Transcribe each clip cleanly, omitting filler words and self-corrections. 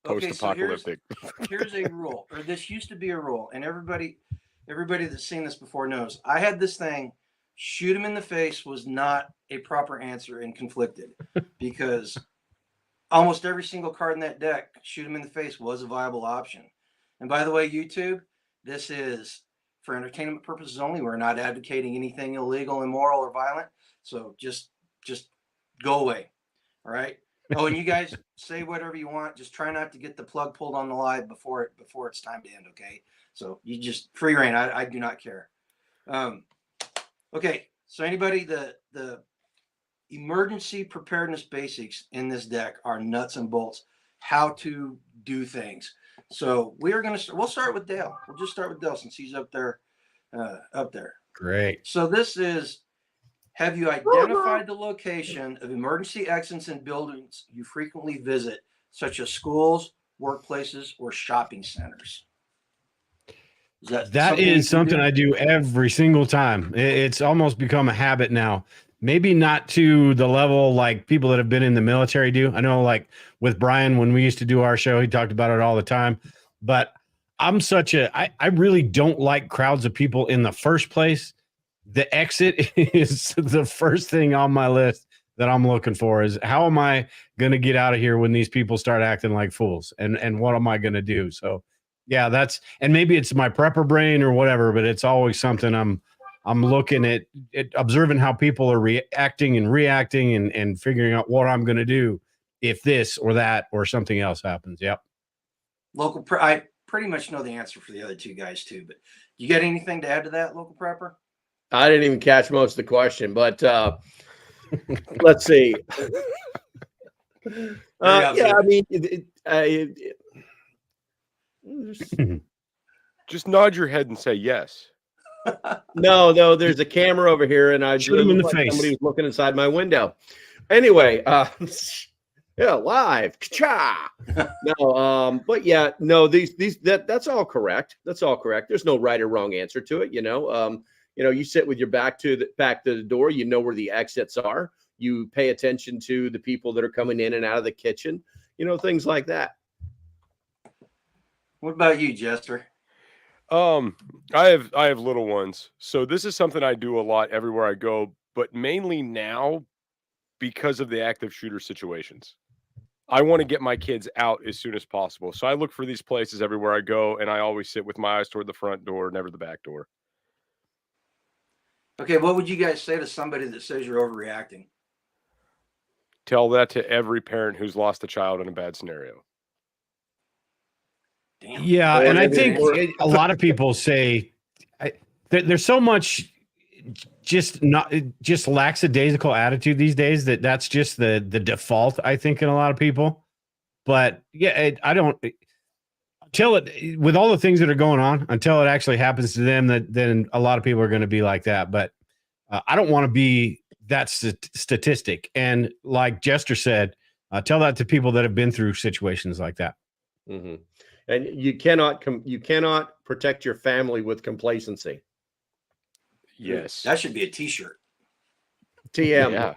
Post-apocalyptic. Here's a rule, or this used to be a rule, and everybody that's seen this before knows. I had this thing. Shoot him in the face was not a proper answer and conflicted, because almost every single card in that deck, shoot him in the face, was a viable option. And by the way, YouTube, this is for entertainment purposes only. We're not advocating anything illegal, immoral, or violent. So just go away. All right. Oh, and you guys say whatever you want. Just try not to get the plug pulled on the live before it's time to end. Okay. So you just free reign. I do not care. Okay. So anybody, the emergency preparedness basics in this deck are nuts and bolts. How to do things. So we'll start with Dale. We'll just start with Dale since he's up there. Great. So this is. Have you identified the location of emergency exits in buildings you frequently visit, such as schools, workplaces, or shopping centers? That is something I do every single time. It's almost become a habit now. Maybe not to the level like people that have been in the military do. I know, like with Brian, when we used to do our show, he talked about it all the time. But I really don't like crowds of people in the first place. The exit is the first thing on my list that I'm looking for. Is how am I going to get out of here when these people start acting like fools? And what am I going to do? So, yeah, and maybe it's my prepper brain or whatever, but it's always something I'm looking at observing how people are reacting and figuring out what I'm going to do if this or that or something else happens. Yep. I pretty much know the answer for the other two guys too, but you got anything to add to that, Local Prepper? I didn't even catch most of the question, but let's see. Yeah, I mean, just nod your head and say yes. No, there's a camera over here, and I shoot him in the face. Somebody was looking inside my window. Anyway, yeah, live. Ka-cha! No, but yeah, no, that's all correct. That's all correct. There's no right or wrong answer to it. You sit with your back to the door. You know where the exits are. You pay attention to the people that are coming in and out of the kitchen. Things like that. What about you, Jester? I have little ones, so this is something I do a lot everywhere I go, but mainly now because of the active shooter situations. I want to get my kids out as soon as possible, so I look for these places everywhere I go, and I always sit with my eyes toward the front door, never the back door. Okay, what would you guys say to somebody that says you're overreacting? Tell that to every parent who's lost a child in a bad scenario. Damn. Yeah, and I think a lot of people say there's so much just lackadaisical attitude these days that's just the default, I think, in a lot of people. But yeah, I don't with all the things that are going on, until it actually happens to them, then a lot of people are going to be like that. But I don't want to be that statistic. And like Jester said, tell that to people that have been through situations like that. Mm-hmm. And you cannot protect your family with complacency. Yes, that should be a T-shirt. TM. Yeah.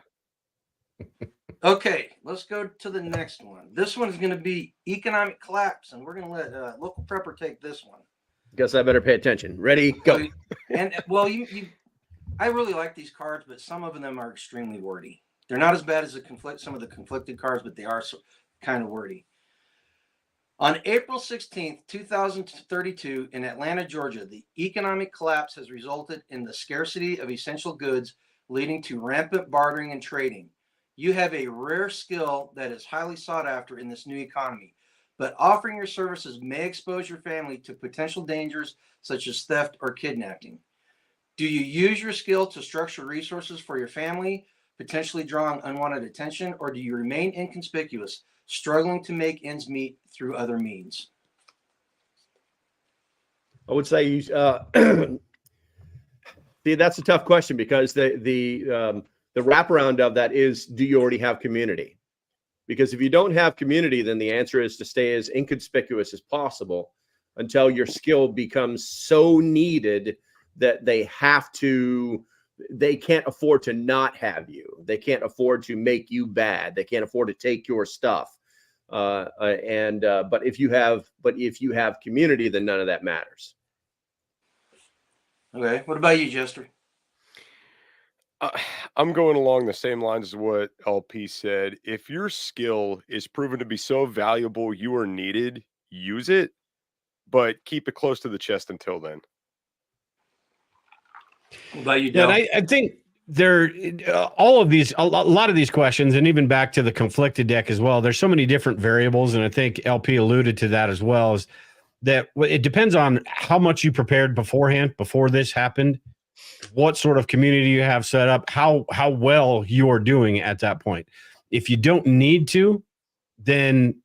Okay, let's go to the next one. This one is going to be economic collapse, and we're going to let Local Prepper take this one. Guess I better pay attention. Ready, go. And I really like these cards, but some of them are extremely wordy. They're not as bad as some of the conflicted cards, but they are kind of wordy. On April 16th, 2032, in Atlanta, Georgia, the economic collapse has resulted in the scarcity of essential goods, leading to rampant bartering and trading. You have a rare skill that is highly sought after in this new economy, but offering your services may expose your family to potential dangers such as theft or kidnapping. Do you use your skill to structure resources for your family, potentially drawing unwanted attention, or do you remain inconspicuous, struggling to make ends meet through other means? I would say see, that's a tough question, because the wraparound of that is, do you already have community? Because if you don't have community, then the answer is to stay as inconspicuous as possible until your skill becomes so needed that they can't afford to not have you. They can't afford to make you bad. They can't afford to take your stuff. But if you have community, then none of that matters. Okay. What about you, Jester? I'm going along the same lines as what LP said. If your skill is proven to be so valuable you are needed, use it, but keep it close to the chest until then. What about you, Yeah, Dale? and I think there, all of these, a lot of these questions, and even back to the conflicted deck as well. There's so many different variables, and I think LP alluded to that as well. Is that it depends on how much you prepared beforehand, before this happened, what sort of community you have set up, how well you are doing at that point. If you don't need to, then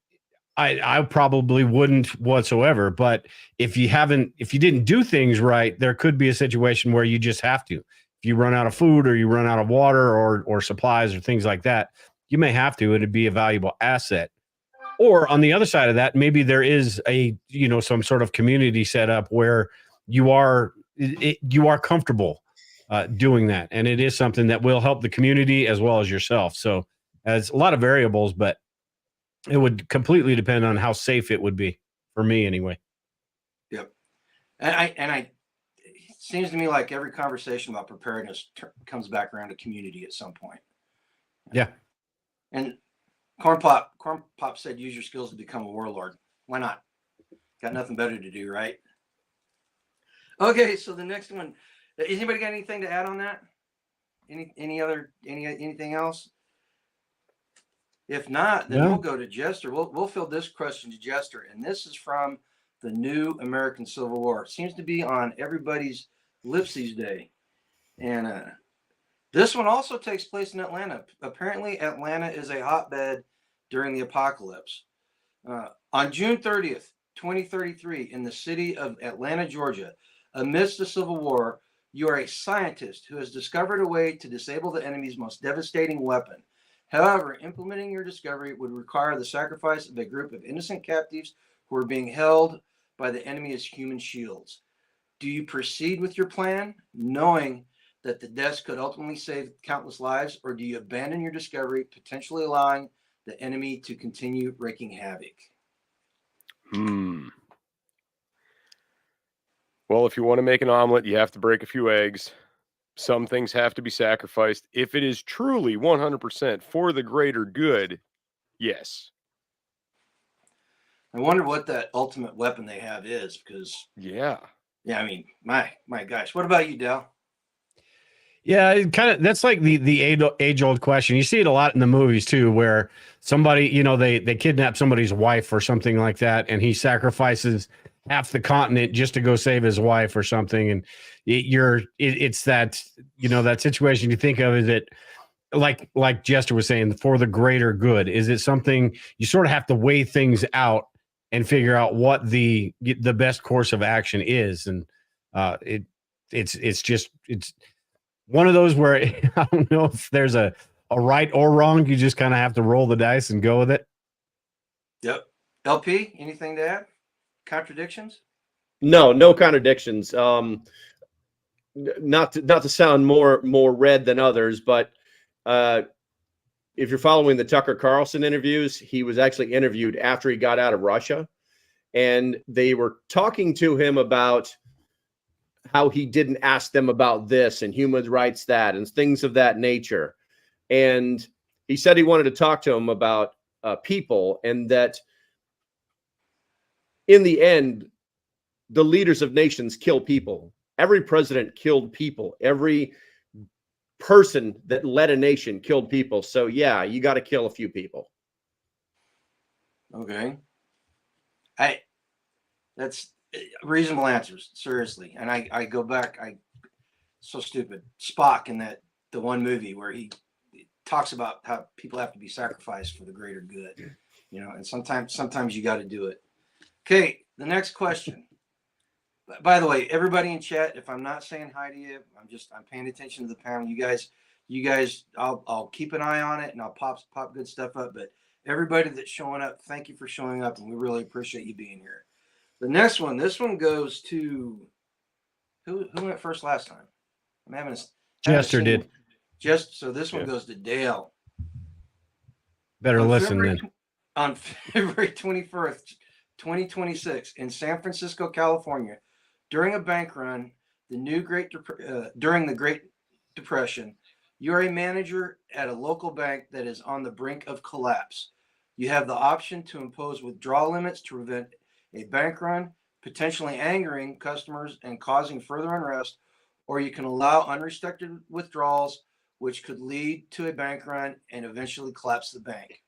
I probably wouldn't whatsoever. But if you didn't do things right, there could be a situation where you just have to. If you run out of food or you run out of water or supplies or things like that, you may have to. It'd be a valuable asset. Or on the other side of that, maybe there is some sort of community set up where you are comfortable doing that, and it is something that will help the community as well as yourself. So, it's a lot of variables, but it would completely depend on how safe it would be for me, anyway. Yep. And it seems to me like every conversation about preparedness comes back around to community at some point. Yeah. And Corn Pop said, use your skills to become a warlord. Why not? Got nothing better to do, right? Okay, so the next one. Anybody got anything to add on that? Anything else? If not, then we'll go to Jester. We'll fill this question to Jester, and this is from the new American Civil War. It seems to be on everybody's lips these days, and this one also takes place in Atlanta. Apparently, Atlanta is a hotbed during the apocalypse. On June 30th, 2033, in the city of Atlanta, Georgia, amidst the Civil War, you are a scientist who has discovered a way to disable the enemy's most devastating weapon. However, implementing your discovery would require the sacrifice of a group of innocent captives who are being held by the enemy as human shields. Do you proceed with your plan, knowing that the deaths could ultimately save countless lives, or do you abandon your discovery, potentially allowing the enemy to continue wreaking havoc? Well, if you want to make an omelet, you have to break a few eggs. Some things have to be sacrificed. If it is truly 100% for the greater good, yes. I wonder what that ultimate weapon they have is, because yeah, I mean, my gosh. What about you, Dal? Yeah, it that's like the age old question. You see it a lot in the movies too, where somebody, they kidnap somebody's wife or something like that, and he sacrifices half the continent just to go save his wife or something. And it's that, that situation you think of. Is it like Jester was saying, for the greater good? Is it something you sort of have to weigh things out and figure out what the best course of action is? And it's one of those where I don't know if there's a right or wrong. You just kind of have to roll the dice and go with it. Yep. LP, anything to add? Contradictions? No contradictions. Not to sound more red than others, but if you're following the Tucker Carlson interviews, he was actually interviewed after he got out of Russia, and they were talking to him about how he didn't ask them about this and human rights that and things of that nature. And he said he wanted to talk to him about people, and that in the end, the leaders of nations kill people. Every president killed people. Every person that led a nation killed people. So yeah, you got to kill a few people. Okay. That's reasonable answers, seriously. And I go back, so stupid. Spock in the one movie where he talks about how people have to be sacrificed for the greater good, and sometimes you got to do it. Okay, the next question. By the way, everybody in chat, if I'm not saying hi to you, I'm paying attention to the panel. You guys, I'll keep an eye on it, and I'll pop good stuff up. But everybody that's showing up, thank you for showing up, and we really appreciate you being here. The next one, this one goes to who went first last time? Jester did. So this one goes to Dale. Better On listen February, then. On February 21st, 2026, in San Francisco, California, during a bank run, during the Great Depression, you're a manager at a local bank that is on the brink of collapse. You have the option to impose withdrawal limits to prevent a bank run, potentially angering customers and causing further unrest, or you can allow unrestricted withdrawals, which could lead to a bank run and eventually collapse the bank.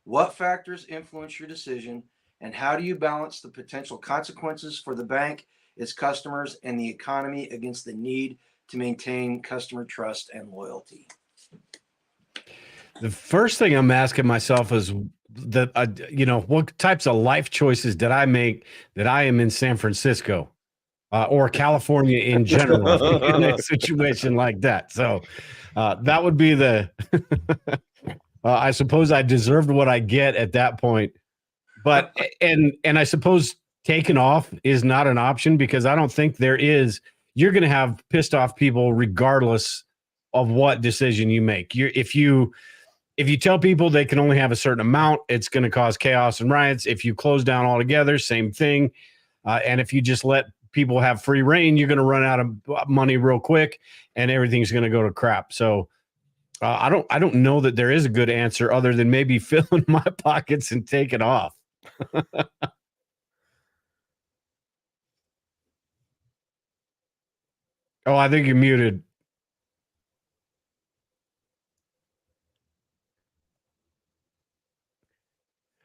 What factors influence your decision, and how do you balance the potential consequences for the bank, its customers, and the economy against the need to maintain customer trust and loyalty? The first thing I'm asking myself is that, what types of life choices did I make that I am in San Francisco or California in general in a situation like that? So that would be the, I suppose I deserved what I get at that point. But, and I suppose taking off is not an option, because I don't think you're going to have pissed off people regardless of what decision you make. If you tell people they can only have a certain amount, it's going to cause chaos and riots. If you close down altogether, same thing. And if you just let people have free reign, you're going to run out of money real quick, and everything's going to go to crap. So I don't know that there is a good answer other than maybe filling my pockets and taking off. Oh, I think you're muted.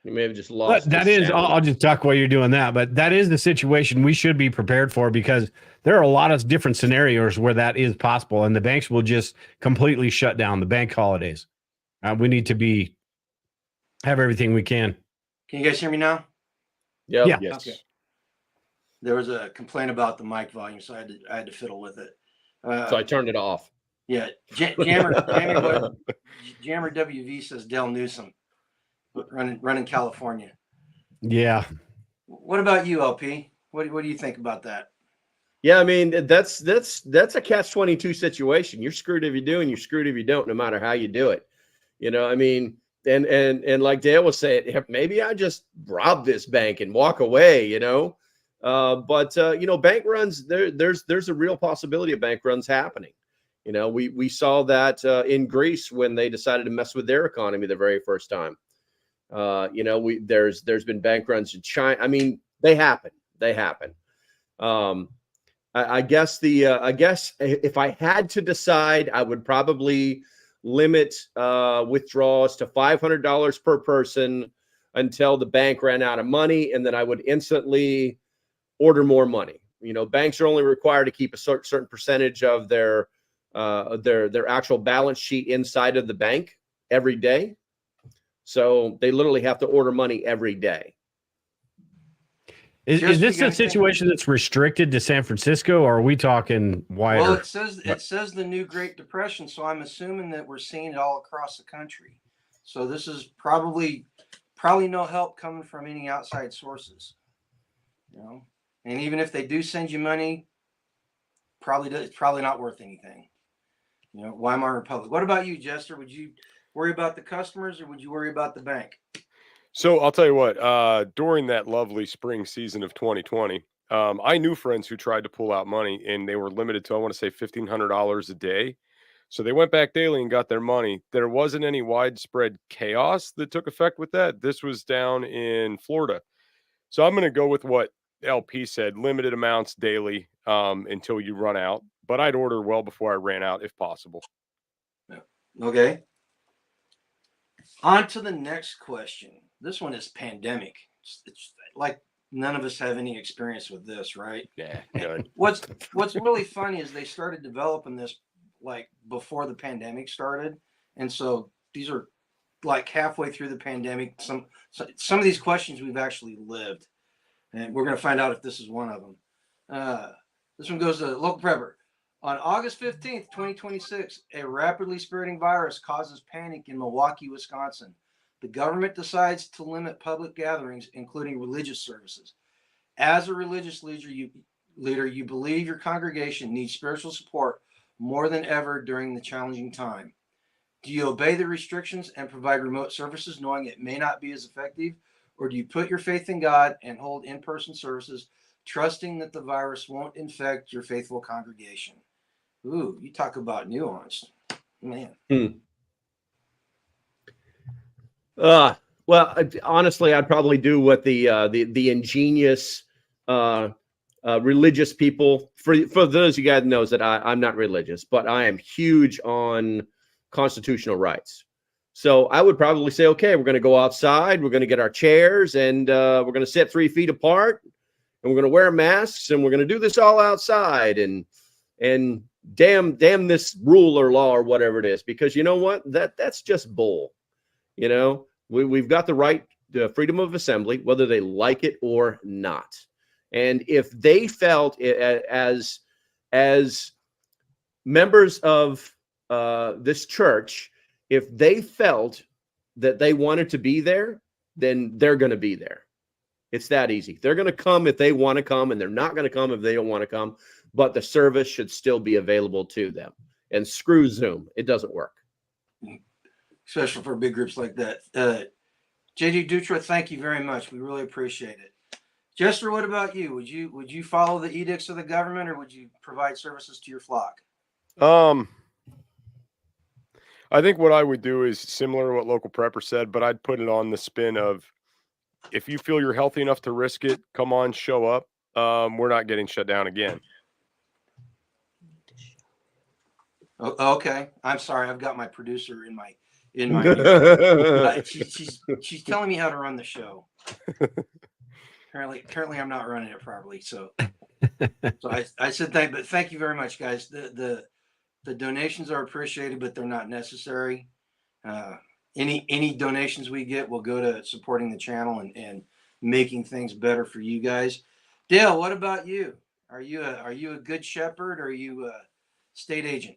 You may have just lost. That is, I'll just talk while you're doing that, but that is the situation we should be prepared for, because there are a lot of different scenarios where that is possible, and the banks will just completely shut down the bank holidays. We need to have everything we can. Can you guys hear me now? Yep. Yeah. Yes. Okay. There was a complaint about the mic volume, so I had to fiddle with it. So I turned it off. Yeah, Jammer WV says Del Newsom running California. Yeah. What about you, LP? What do you think about that? Yeah, I mean, that's a catch-22 situation. You're screwed if you do, and you're screwed if you don't, no matter how you do it. I mean, and like Dale was saying, maybe I just rob this bank and walk away, but bank runs, there's a real possibility of bank runs happening. We saw that in Greece when they decided to mess with their economy the very first time. There's been bank runs in China. I mean, they happen. I guess if I had to decide, I would probably limit withdrawals to $500 per person until the bank ran out of money, and then I would instantly order more money. Banks are only required to keep a certain percentage of their actual balance sheet inside of the bank every day. So they literally have to order money every day. Is this a situation that's restricted to San Francisco, or are we talking wider? Well, it says the new Great Depression, so I'm assuming that we're seeing it all across the country. So this is probably no help coming from any outside sources. And even if they do send you money, it's probably not worth anything. Weimar Republic. What about you, Jester? Would you worry about the customers, or would you worry about the bank? So I'll tell you what, during that lovely spring season of 2020, I knew friends who tried to pull out money, and they were limited to, I want to say, $1,500 a day. So they went back daily and got their money. There wasn't any widespread chaos that took effect with that. This was down in Florida. So I'm going to go with what LP said, limited amounts daily until you run out. But I'd order well before I ran out if possible. Okay. On to the next question. This one is pandemic. It's like none of us have any experience with this, right? Yeah. None. What's really funny is they started developing this like before the pandemic started, and so these are like halfway through the pandemic. Some of these questions we've actually lived, and we're going to find out if this is one of them. This one goes to LocalPrepper. On August 15th, 2026, a rapidly spreading virus causes panic in Milwaukee, Wisconsin. The government decides to limit public gatherings, including religious services. As a religious leader, you believe your congregation needs spiritual support more than ever during the challenging time. Do you obey the restrictions and provide remote services knowing it may not be as effective? Or do you put your faith in God and hold in-person services, trusting that the virus won't infect your faithful congregation? Ooh, you talk about nuance, man. Well, honestly, I'd probably do what the ingenious religious people. For those of you guys knows that I'm not religious, but I am huge on constitutional rights. So I would probably say, okay, we're going to go outside, we're going to get our chairs, and we're going to sit 3 feet apart, and we're going to wear masks, and we're going to do this all outside, and damn this rule or law or whatever it is, because you know what? That's just bull. You know, we've got the right to freedom of assembly, whether they like it or not. And if they felt as members of this church, if they felt that they wanted to be there, then they're going to be there. It's that easy. They're going to come if they want to come, and they're not going to come if they don't want to come. But the service should still be available to them. And screw Zoom. It doesn't work. Especially for big groups like that. JD Dutra, thank you very much. We really appreciate it. Jester, what about you? Would you follow the edicts of the government, or would you provide services to your flock? I think what I would do is similar to what Local Prepper said, but I'd put it on the spin of, if you feel you're healthy enough to risk it, come on, show up. We're not getting shut down again. Oh, okay. I'm sorry. I've got my producer in my she's telling me how to run the show. Apparently I'm not running it properly. So I said thank you very much, guys. The donations are appreciated, but they're not necessary. Any donations we get will go to supporting the channel and making things better for you guys. Dale, what about you? Are you a good shepherd, or are you a state agent?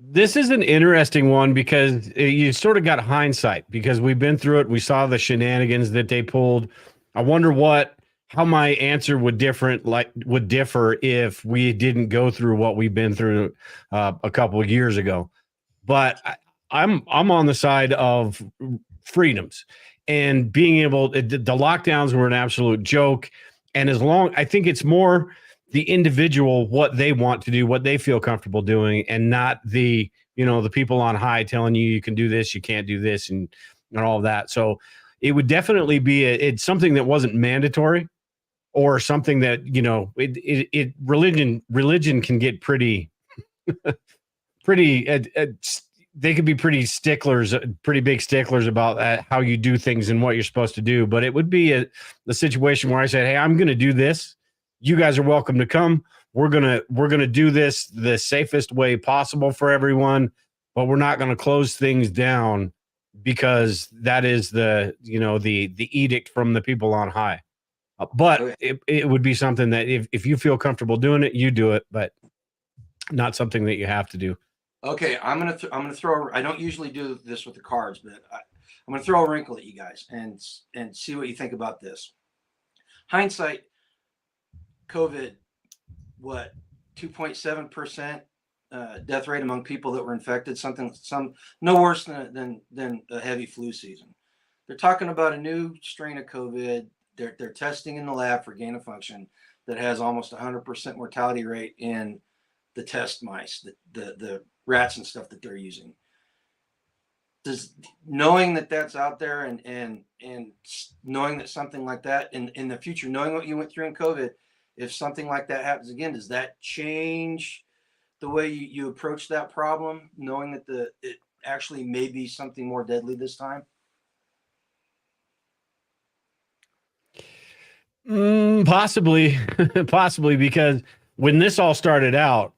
This is an interesting one because you sort of got hindsight, because we've been through it. We saw the shenanigans that they pulled. I wonder how my answer would differ if we didn't go through what we've been through a couple of years ago. But I'm on the side of freedoms and being able. The lockdowns were an absolute joke, and I think it's more the individual, what they want to do, what they feel comfortable doing, and not the people on high telling you can do this, you can't do this, and all of that. So it would definitely be it's something that wasn't mandatory, or something that, religion can get pretty they could be pretty big sticklers about how you do things and what you're supposed to do. But it would be the situation where I said, hey, I'm going to do this. You guys are welcome to come. We're gonna do this the safest way possible for everyone, but we're not going to close things down, because that is the edict from the people on high. But it would be something that if you feel comfortable doing it, you do it, but not something that you have to do. Okay, I'm gonna throw. I don't usually do this with the cards, but I'm gonna throw a wrinkle at you guys and see what you think about this. Hindsight. COVID, 2.7% death rate among people that were infected, some no worse than a heavy flu season. They're talking about a new strain of COVID. They're testing in the lab for gain of function that has almost 100% mortality rate in the test mice, the rats and stuff that they're using. Knowing that that's out there and knowing that something like that in the future, knowing what you went through in COVID, if something like that happens again, does that change the way you approach that problem, knowing that it actually may be something more deadly this time? Possibly, because when this all started out,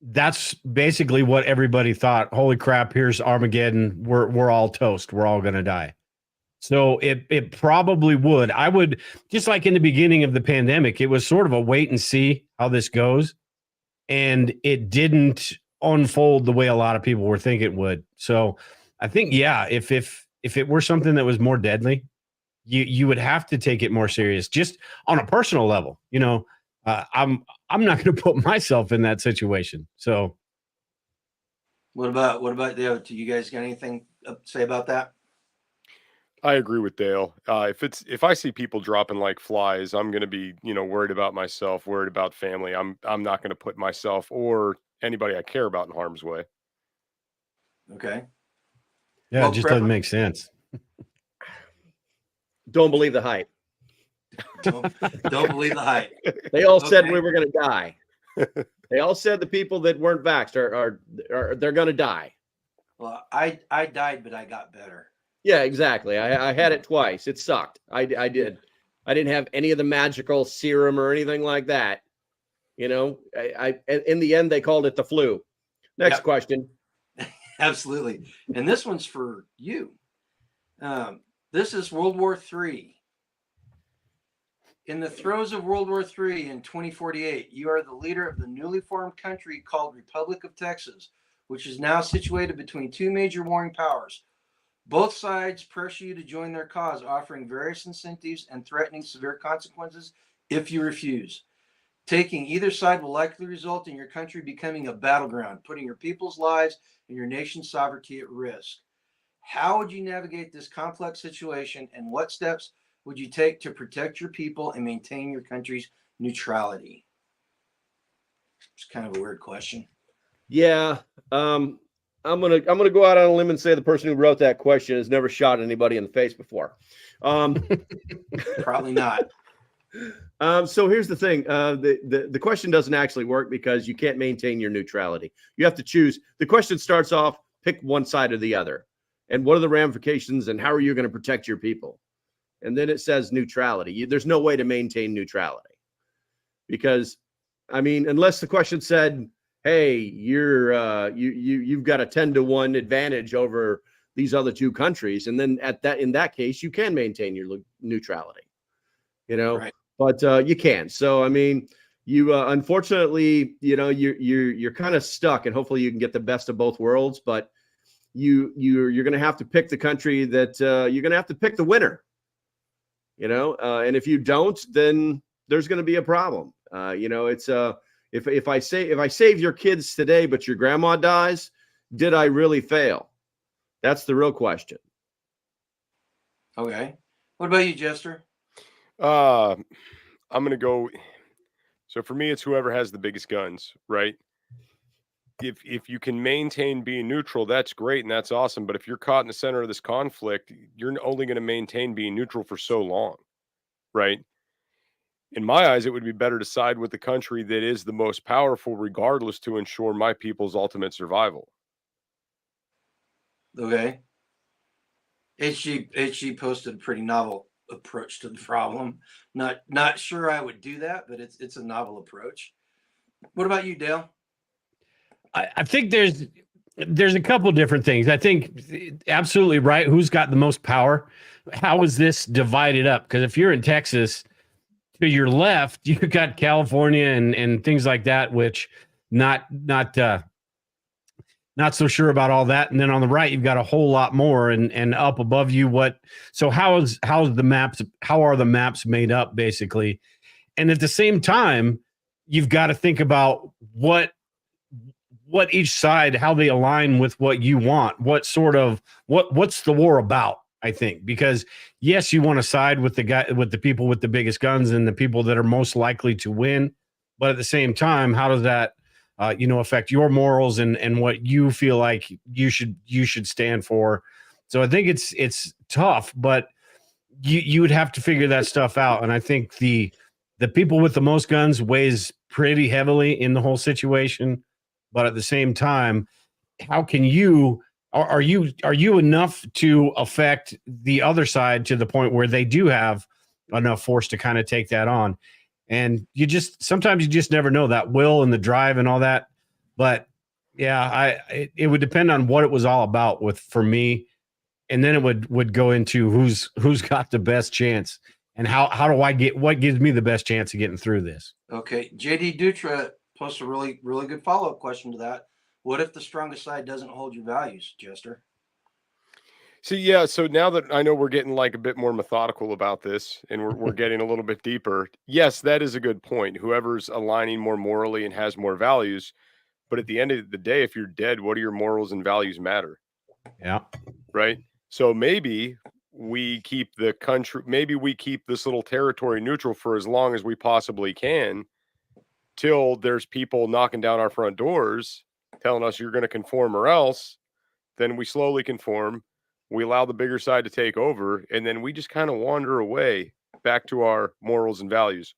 that's basically what everybody thought. Holy crap, here's Armageddon. We're all toast. We're all going to die. So it probably would. I would, just like in the beginning of the pandemic, it was sort of a wait and see how this goes. And it didn't unfold the way a lot of people were thinking it would. So I think, yeah, if it were something that was more deadly, you would have to take it more serious, just on a personal level. I'm not going to put myself in that situation. So What about the other two? You guys got anything to say about that? I agree with Dale. If I see people dropping like flies, I'm going to be, worried about myself, worried about family. I'm not going to put myself or anybody I care about in harm's way. Okay. Yeah, Well, it just doesn't Prepper- make sense. Don't believe the hype. Don't believe the hype. They all said Okay. we were going to die. They all said the people that weren't vaxxed are they're going to die. Well, I died, but I got better. Yeah, exactly. I had it twice. It sucked. I did. I didn't have any of the magical serum or anything like that. In the end, they called it the flu. Next Yep. question. Absolutely. And this one's for you. This is World War III. In the throes of World War III in 2048, you are the leader of the newly formed country called Republic of Texas, which is now situated between two major warring powers. Both sides pressure you to join their cause, offering various incentives and threatening severe consequences if you refuse. Taking either side will likely result in your country becoming a battleground, putting your people's lives and your nation's sovereignty at risk. How would you navigate this complex situation, and what steps would you take to protect your people and maintain your country's neutrality? It's kind of a weird question. Yeah. I'm gonna go out on a limb and say the person who wrote that question has never shot anybody in the face before. Probably not. So here's the thing. The question doesn't actually work because you can't maintain your neutrality. You have to choose. The question starts off, pick one side or the other. And what are the ramifications and how are you going to protect your people? And then it says neutrality. There's no way to maintain neutrality. Because, I mean, unless the question said, hey, you've got a 10-to-1 advantage over these other two countries. And then in that case, you can maintain your neutrality. Right. But you can't. So I mean, you unfortunately, you're kind of stuck, and hopefully you can get the best of both worlds. But you're going to have to pick the country that you're going to have to pick the winner. And if you don't, then there's going to be a problem. It's if I save your kids today, but your grandma dies, did I really fail? That's the real question. Okay. What about you, Jester? I'm going to go. So for me, it's whoever has the biggest guns, right? If you can maintain being neutral, that's great and that's awesome. But if you're caught in the center of this conflict, you're only going to maintain being neutral for so long, right? In my eyes, it would be better to side with the country that is the most powerful, regardless, to ensure my people's ultimate survival. Okay. HG posted a pretty novel approach to the problem. Not sure I would do that, but it's a novel approach. What about you, Dale? I think there's a couple different things. I think absolutely right. Who's got the most power? How is this divided up? Because if you're in Texas, to your left, you've got California and things like that, which not so sure about all that. And then on the right, you've got a whole lot more, and up above you, how are the maps made up, basically? And at the same time, you've got to think about what each side, how they align with what you want, what's the war about, I think, because yes, you want to side with the people with the biggest guns and the people that are most likely to win. But at the same time, how does that, affect your morals and what you feel like you should stand for? So I think it's tough, but you would have to figure that stuff out. And I think the people with the most guns weighs pretty heavily in the whole situation. But at the same time, how can are you enough to affect the other side to the point where they do have enough force to kind of take that on? And sometimes you just never know, that will and the drive and all that. But yeah, it would depend on what it was all about for me. And then it would go into who's got the best chance and how do I what gives me the best chance of getting through this? Okay. JD Dutra posted a really, really good follow-up question to that. What if the strongest side doesn't hold your values, Jester? See, yeah. So now that I know we're getting like a bit more methodical about this and we're getting a little bit deeper. Yes, that is a good point. Whoever's aligning more morally and has more values. But at the end of the day, if you're dead, what do your morals and values matter? Yeah. Right. So maybe we keep the country, maybe we keep this little territory neutral for as long as we possibly can, till there's people knocking down our front doors telling us you're going to conform or else. Then we slowly conform. We allow the bigger side to take over, and then we just kind of wander away back to our morals and values.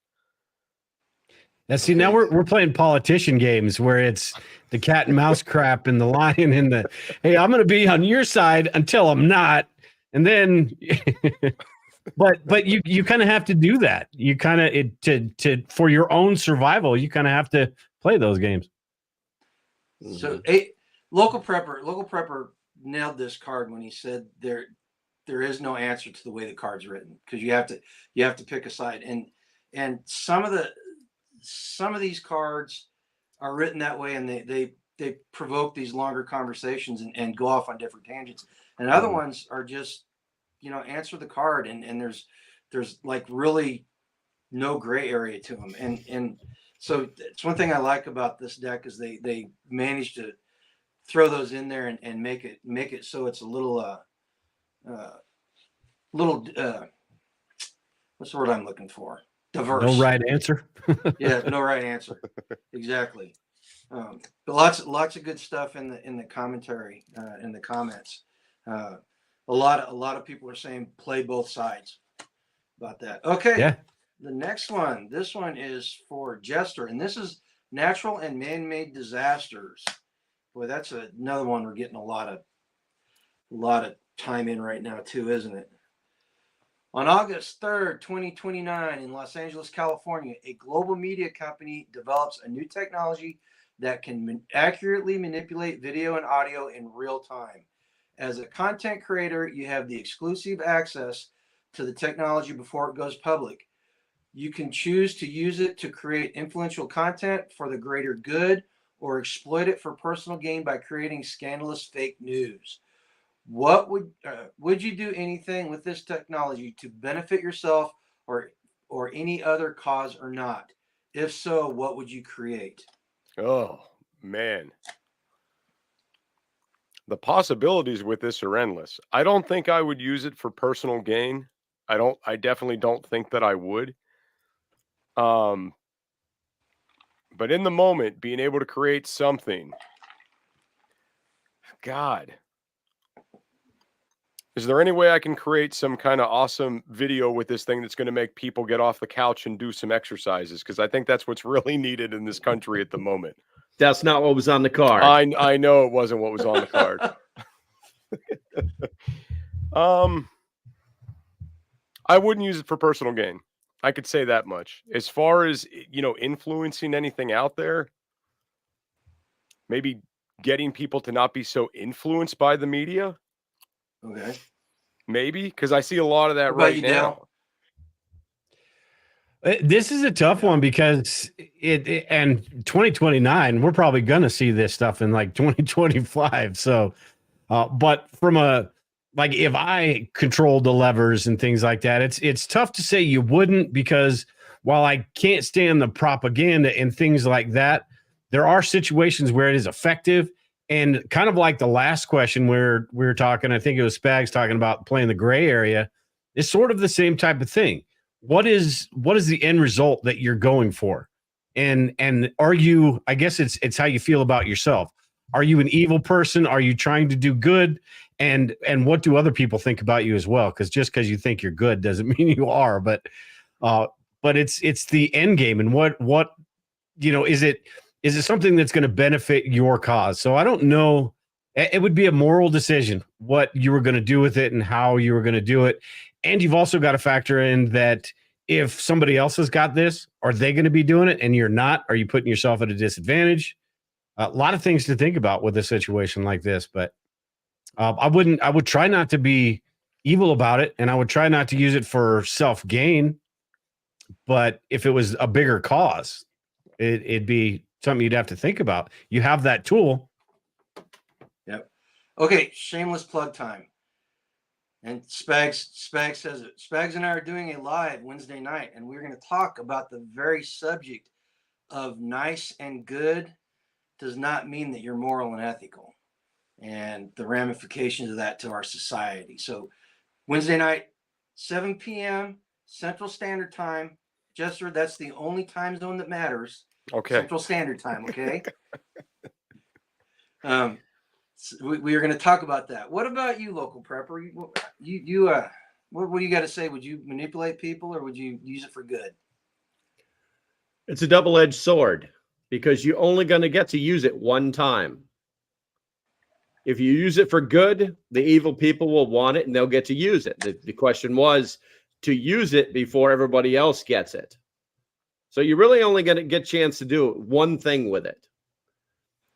Now, see, now we're playing politician games where it's the cat and mouse crap and the lion and the, hey, I'm going to be on your side until I'm not. And then, but you kind of have to do that. You kind of, for your own survival, you kind of have to play those games. So local prepper nailed this card when he said there is no answer to the way the card's written, because you have to pick a side, and some of these cards are written that way, and they provoke these longer conversations and go off on different tangents, and other ones are just, answer the card, and there's like really no gray area to them, and so it's one thing I like about this deck is they managed to throw those in there and make it so it's a little what's the word I'm looking for? Diverse. No right answer. Yeah, no right answer. Exactly. But lots of good stuff in the commentary, in the comments. A lot of people are saying play both sides about that. Okay. Yeah. The next one, this one is for Jester, and this is natural and man-made disasters. Boy, that's another one we're getting a lot of time in right now too, isn't it? On August 3rd, 2029, in Los Angeles, California, a global media company develops a new technology that can accurately manipulate video and audio in real time. As a content creator, you have the exclusive access to the technology before it goes public. You can choose to use it to create influential content for the greater good, or exploit it for personal gain by creating scandalous fake news. What would you do anything with this technology to benefit yourself or any other cause or not? If so, what would you create? Oh man, the possibilities with this are endless. I don't think I would use it for personal gain. I definitely don't think that I would. But in the moment, being able to create something, God, is there any way I can create some kind of awesome video with this thing that's going to make people get off the couch and do some exercises? Because I think that's what's really needed in this country at the moment. That's not what was on the card. I know it wasn't what was on the card. I wouldn't use it for personal gain. I could say that much. As far as, influencing anything out there, maybe getting people to not be so influenced by the media. Okay. Maybe, because I see a lot of that What about right you, now. Dale? This is a tough one because and 2029, we're probably going to see this stuff in like 2025. So, but from if I controlled the levers and things like that, it's tough to say you wouldn't, because while I can't stand the propaganda and things like that, there are situations where it is effective. And kind of like the last question where we were talking, I think it was Spags talking about playing the gray area, it's sort of the same type of thing. What is the end result that you're going for? And are you, I guess it's how you feel about yourself. Are you an evil person? Are you trying to do good? And what do other people think about you as well? Because just because you think you're good doesn't mean you are. But it's the end game. And what is it something that's going to benefit your cause? So I don't know. It would be a moral decision what you were going to do with it and how you were going to do it. And you've also got to factor in that if somebody else has got this, are they going to be doing it and you're not? Are you putting yourself at a disadvantage? A lot of things to think about with a situation like this. But I would try not to be evil about it, and I would try not to use it for self-gain. But if it was a bigger cause, it'd be something you'd have to think about. You have that tool. Yep. Okay, shameless plug time. And Spags says it. Spags and I are doing a live Wednesday night, and we're going to talk about the very subject of nice and good does not mean that you're moral and ethical, and the ramifications of that to our society. So Wednesday night, 7 p.m. Central Standard Time. Jester, that's the only time zone that matters. Okay. Central Standard Time, okay? We are going to talk about that. What about you, local prepper? What do you got to say? Would you manipulate people, or would you use it for good? It's a double-edged sword because you're only going to get to use it one time. If you use it for good, the evil people will want it and they'll get to use it. The question was to use it before everybody else gets it. So you're really only going to get a chance to do one thing with it.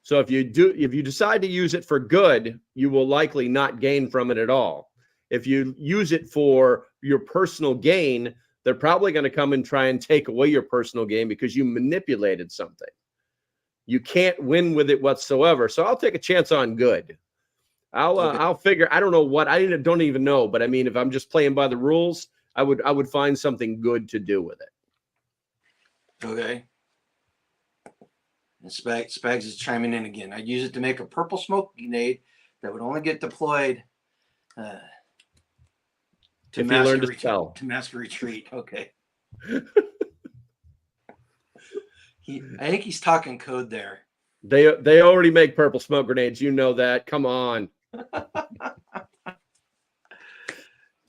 So if you decide to use it for good, you will likely not gain from it at all. If you use it for your personal gain, they're probably going to come and try and take away your personal gain because you manipulated something. You can't win with it whatsoever. So I'll take a chance on good. I'll figure. I don't know what. I don't even know. But I mean, if I'm just playing by the rules, I would find something good to do with it. Okay. And Spags is chiming in again. I'd use it to make a purple smoke grenade that would only get deployed to master retreat. Okay. I think he's talking code there. They already make purple smoke grenades. You know that. Come on.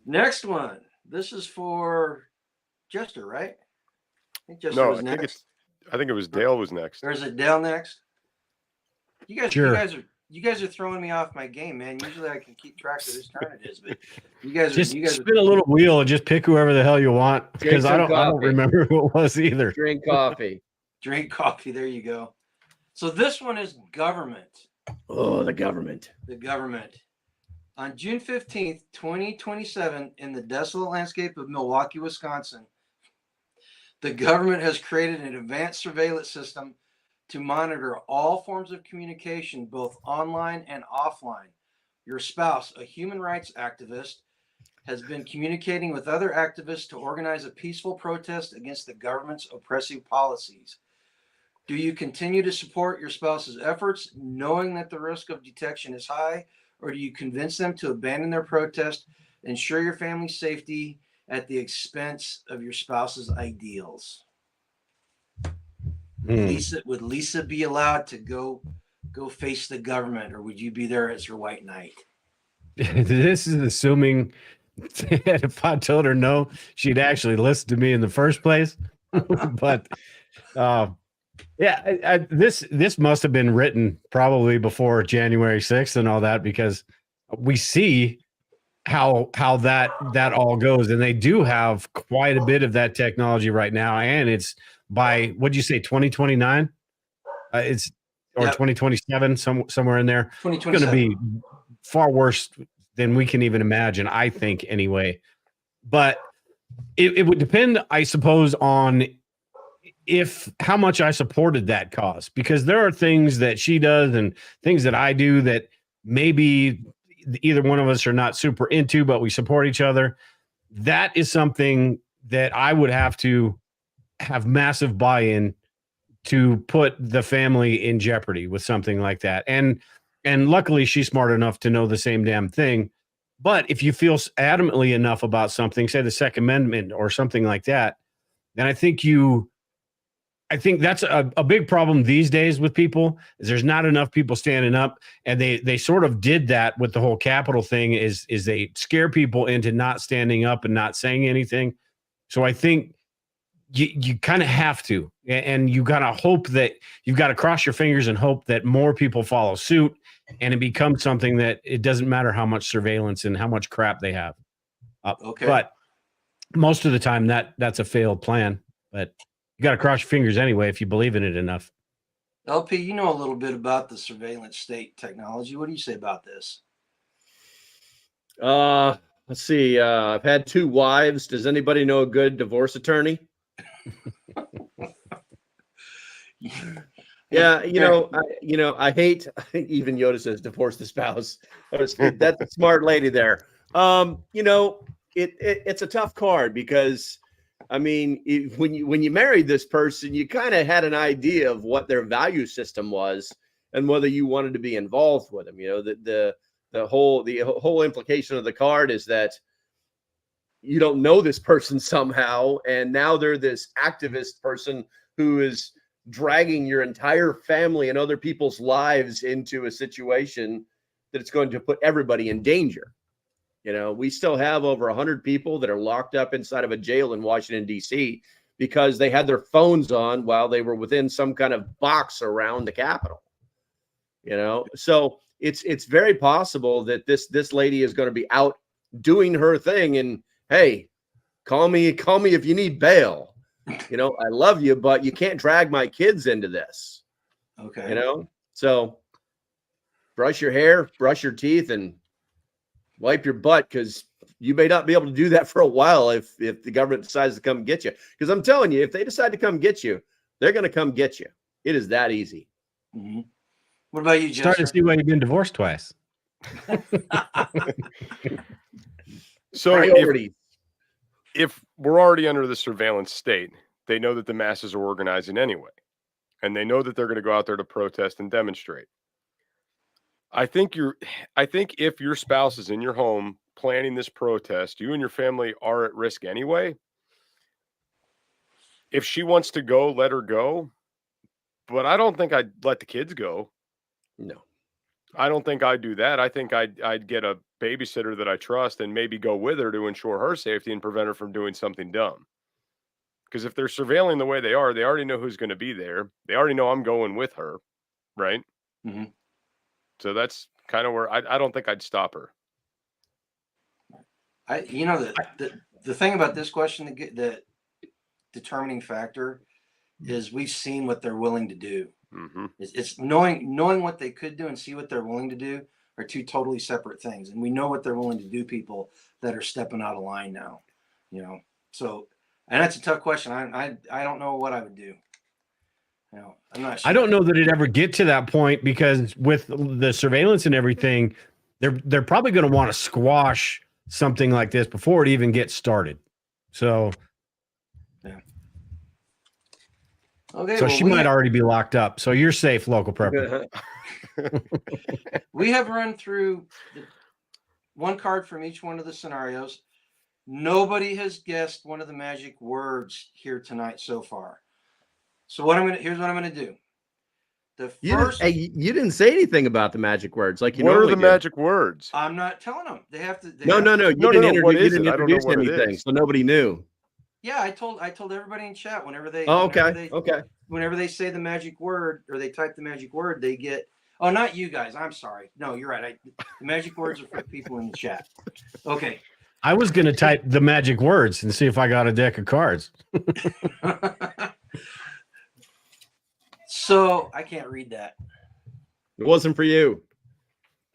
Next one. This is for Jester, right? I think Jester was next. I think it was Dale was next. Or is it Dale next? Sure. You guys are throwing me off my game, man. Usually I can keep track of whose turn it is, but you guys spin a little wheel and just pick whoever the hell you want, because I don't remember who it was either. Drink coffee. Drink coffee. There you go. So this one is government. Oh, the government. The government. On June 15th, 2027, in the desolate landscape of Milwaukee, Wisconsin, the government has created an advanced surveillance system to monitor all forms of communication, both online and offline. Your spouse, a human rights activist, has been communicating with other activists to organize a peaceful protest against the government's oppressive policies. Do you continue to support your spouse's efforts, knowing that the risk of detection is high, or do you convince them to abandon their protest, ensure your family's safety at the expense of your spouse's ideals? Would Lisa be allowed to go face the government, or would you be there as her white knight? This is assuming if I told her no, she'd actually listen to me in the first place. But yeah, this must have been written probably before January 6th and all that, because we see how that all goes, and they do have quite a bit of that technology right now, and it's by, what'd you say, 2029? It's or 2027, somewhere in there. It's going to be far worse than we can even imagine, I think, anyway. But it would depend, I suppose, on how much I supported that cause, because there are things that she does and things that I do that maybe either one of us are not super into, but we support each other. That is something that I would have to have massive buy-in to put the family in jeopardy with something like that. And luckily she's smart enough to know the same damn thing. But if you feel adamantly enough about something, say the Second Amendment or something like that, then I think that's a big problem these days with people, is there's not enough people standing up. And they sort of did that with the whole Capitol thing, is they scare people into not standing up and not saying anything. So I think you kind of have to, and you got to hope that you've got to cross your fingers and hope that more people follow suit, and it becomes something that it doesn't matter how much surveillance and how much crap they have. Okay. But most of the time that's a failed plan, but you got to cross your fingers anyway if you believe in it enough. LP, you know a little bit about the surveillance state technology. What do you say about this? Let's see. I've had 2 wives. Does anybody know a good divorce attorney? Yeah, I hate, even Yoda says divorce the spouse. That's a smart lady there. It's a tough card, because I mean, when you married this person, you kind of had an idea of what their value system was and whether you wanted to be involved with them. You know, the whole implication of the card is that you don't know this person somehow, and now they're this activist person who is dragging your entire family and other people's lives into a situation that it's going to put everybody in danger. You know, we still have over 100 people that are locked up inside of a jail in Washington, D.C. because they had their phones on while they were within some kind of box around the Capitol. You know, so it's very possible that this lady is going to be out doing her thing. And hey, call me if you need bail. You know, I love you, but you can't drag my kids into this. Okay. You know, so brush your hair, brush your teeth, and wipe your butt, because you may not be able to do that for a while if the government decides to come get you. Because I'm telling you, if they decide to come get you, they're going to come get you. It is that easy. Mm-hmm. What about you, Jester? Starting to see why you've been divorced twice. So Priorities. if we're already under the surveillance state, they know that the masses are organizing anyway, and they know that they're going to go out there to protest and demonstrate. I think if your spouse is in your home planning this protest, you and your family are at risk anyway. If she wants to go, let her go. But I don't think I'd let the kids go. No. I don't think I'd do that. I think I'd get a babysitter that I trust and maybe go with her to ensure her safety and prevent her from doing something dumb. Because if they're surveilling the way they are, they already know who's going to be there. They already know I'm going with her, right? Mm-hmm. So that's kind of where I don't think I'd stop her. The thing about this question, the determining factor is we've seen what they're willing to do. Mm-hmm. It's knowing what they could do and see what they're willing to do are two totally separate things. And we know what they're willing to do, people that are stepping out of line now, you know. So, and that's a tough question. I don't know what I would do. You know, I'm not sure. I don't know that it'd ever get to that point, because with the surveillance and everything, they're probably going to want to squash something like this before it even gets started. So, yeah. Okay. So well, she might already be locked up. So you're safe, local prepper. We have run through one card from each one of the scenarios. Nobody has guessed one of the magic words here tonight so far. So here's what I'm gonna do. You didn't say anything about the magic words like you What are normally the do. magic words? I'm not telling them. They have to. No. You didn't What is introduce, it? I don't know introduce what it anything, is. so nobody knew. Yeah, I told everybody in chat whenever they. Oh, okay. Whenever they say the magic word or they type the magic word, they get. Oh, not you guys. I'm sorry. No, you're right. The magic words are for people in the chat. Okay. I was going to type the magic words and see if I got a deck of cards. So I can't read that. It wasn't for you.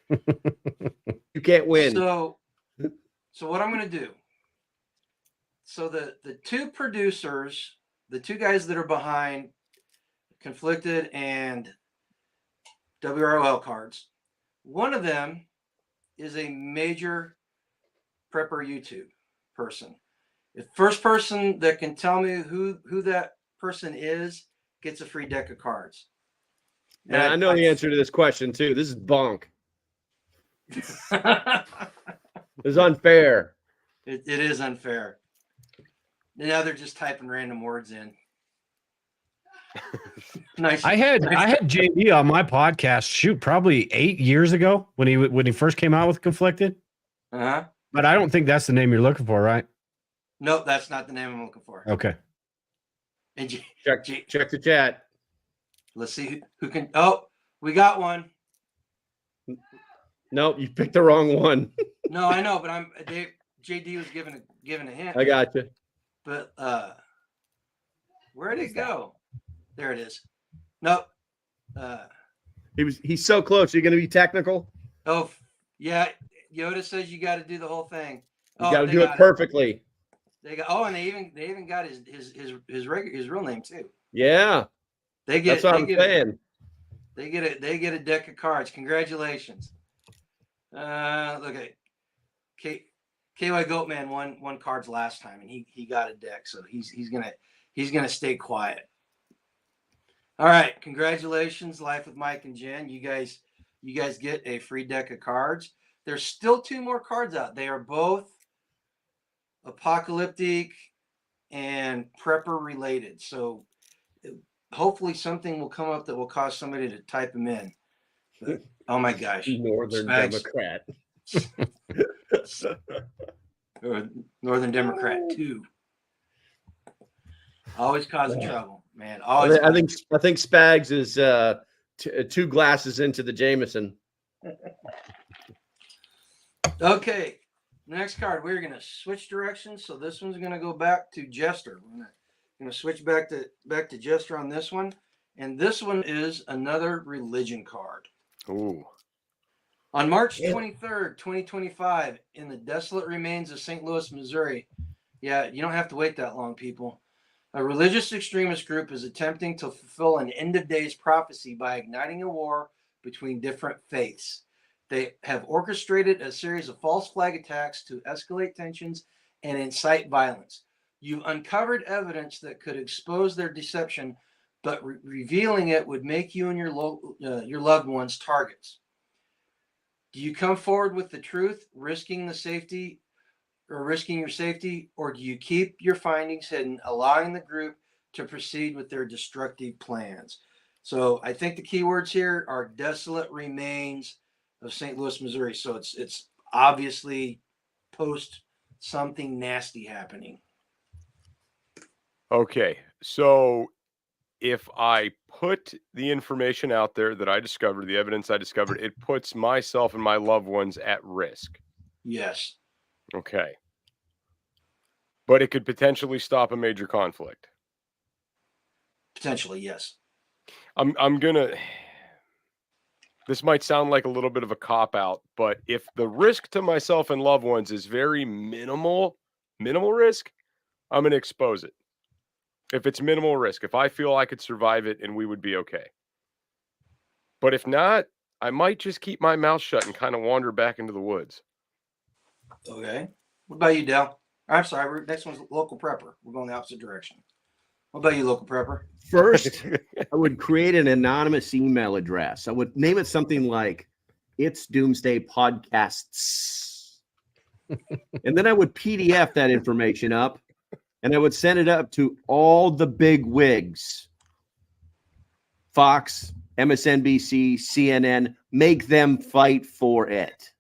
You can't win. So what I'm going to do. So the two producers, the two guys that are behind Conflicted and WROL cards, one of them is a major prepper YouTube person. The first person that can tell me who that person is gets a free deck of cards. And I know the answer to this question too. This is bonk. It's unfair. It is unfair. Now they're just typing random words in. Nice. I had JD on my podcast, probably 8 years ago when he first came out with Conflicted. Uh-huh. But I don't think that's the name you're looking for, right? Nope, that's not the name I'm looking for. Okay. And Check the chat. Let's see who can. Oh, we got one. Nope, you picked the wrong one. No, I know, but JD was given a hint. I got you. But where'd it go? There it is. Nope. He's so close. You're gonna be technical. Oh yeah. Yoda says you got to do the whole thing. You got to do it perfectly. They got. Oh, and they even got his real name too. Yeah. That's what I'm saying. They get a deck of cards. Congratulations. Look at KY Goatman won cards last time, and he got a deck, so he's gonna stay quiet. All right, congratulations, Life with Mike and Jen. You guys get a free deck of cards. There's still 2 more cards out. They are both apocalyptic and prepper related. So hopefully something will come up that will cause somebody to type them in. But, oh my gosh. Northern Spags. Democrat. Or Northern Democrat 2. Always causing trouble, man. Always. I think Spags is 2 glasses into the Jameson. Okay. Next card, we're gonna switch directions. So this one's gonna go back to Jester. We're gonna switch back to Jester on this one. And this one is another religion card. Ooh. On March 23rd, 2025, in the desolate remains of St. Louis, Missouri. Yeah, you don't have to wait that long, people. A religious extremist group is attempting to fulfill an end of days prophecy by igniting a war between different faiths. They have orchestrated a series of false flag attacks to escalate tensions and incite violence. You've uncovered evidence that could expose their deception, but revealing it would make you and your loved ones targets. Do you come forward with the truth, risking your safety, or do you keep your findings hidden, allowing the group to proceed with their destructive plans? So I think the keywords here are desolate remains of St. Louis, Missouri. So it's obviously post something nasty happening. Okay. So if I put the information out there that I discovered, the evidence I discovered, it puts myself and my loved ones at risk. Yes. Okay. But it could potentially stop a major conflict. Potentially, yes. I'm gonna. This might sound like a little bit of a cop out, but if the risk to myself and loved ones is very minimal risk, I'm gonna expose it. If it's minimal risk, if I feel I could survive it and we would be okay. But if not, I might just keep my mouth shut and kind of wander back into the woods. Okay. What about you, Del? I'm sorry. Next one's Local Prepper. We're going the opposite direction. What about you, Local Prepper? First, I would create an anonymous email address. I would name it something like It's Doomsday Podcasts. And then I would PDF that information up and I would send it up to all the big wigs. Fox, MSNBC, CNN, make them fight for it.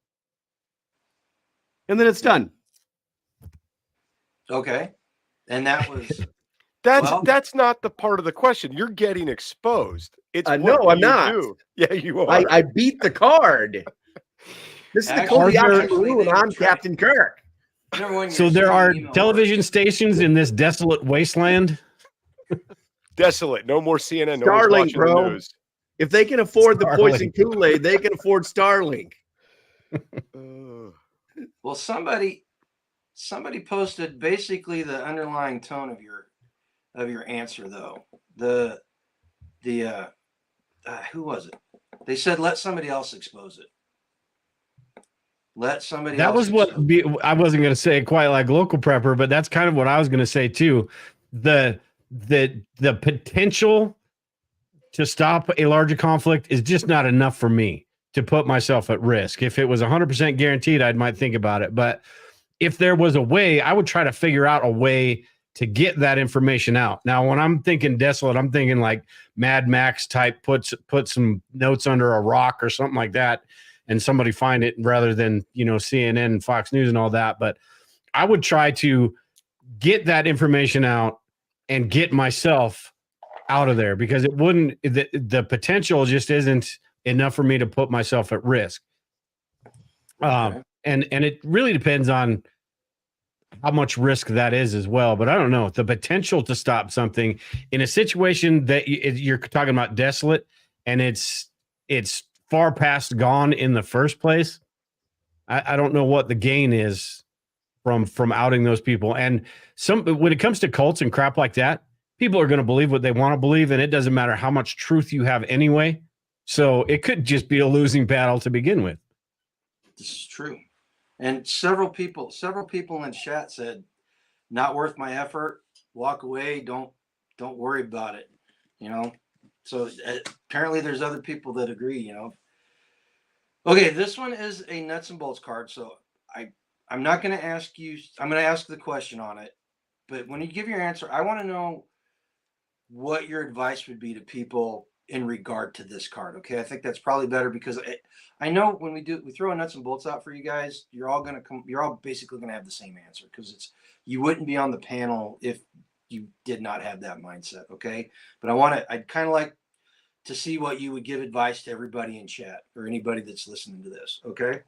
And then it's done. Okay. And that was That's not the part of the question. You're getting exposed. It's no, I'm not. Do. Yeah, you are. I beat the card. This is the Cody Rule, and I'm Captain Kirk. So there are television stations in this desolate wasteland. Desolate. No more CNN. No Starlink, bro. News. If they can afford the poison Kool-Aid, they can afford Starlink. Well, somebody posted basically the underlying tone of your answer, though. Who was it? They said let somebody else expose it. Let somebody. That was what I wasn't going to say quite like Local Prepper, but that's kind of what I was going to say too. The potential to stop a larger conflict is just not enough for me to put myself at risk. If it was 100% guaranteed, I might think about it. But if there was a way, I would try to figure out a way to get that information out. Now, when I'm thinking desolate, I'm thinking like Mad Max type, put some notes under a rock or something like that, and somebody find it rather than, CNN and Fox News and all that. But I would try to get that information out and get myself out of there, because it wouldn't, the potential just isn't enough for me to put myself at risk. And it really depends on how much risk that is as well. But I don't know, the potential to stop something in a situation that you're talking about desolate and it's far past gone in the first place. I don't know what the gain is from outing those people. And when it comes to cults and crap like that, people are going to believe what they want to believe, and it doesn't matter how much truth you have anyway. So it could just be a losing battle to begin with. This is true. And several people in chat said, not worth my effort, walk away, don't worry about it, you know. So apparently there's other people that agree, you know. Okay, this one is a nuts and bolts card, so I'm not going to ask you, I'm going to ask the question on it, but when you give your answer, I want to know what your advice would be to people in regard to this card. Okay, I think that's probably better because I know when we throw a nuts and bolts out for you guys, you're all basically gonna have the same answer because you wouldn't be on the panel if you did not have that mindset. Okay, but I'd kind of like to see what you would give advice to everybody in chat or anybody that's listening to this. Okay.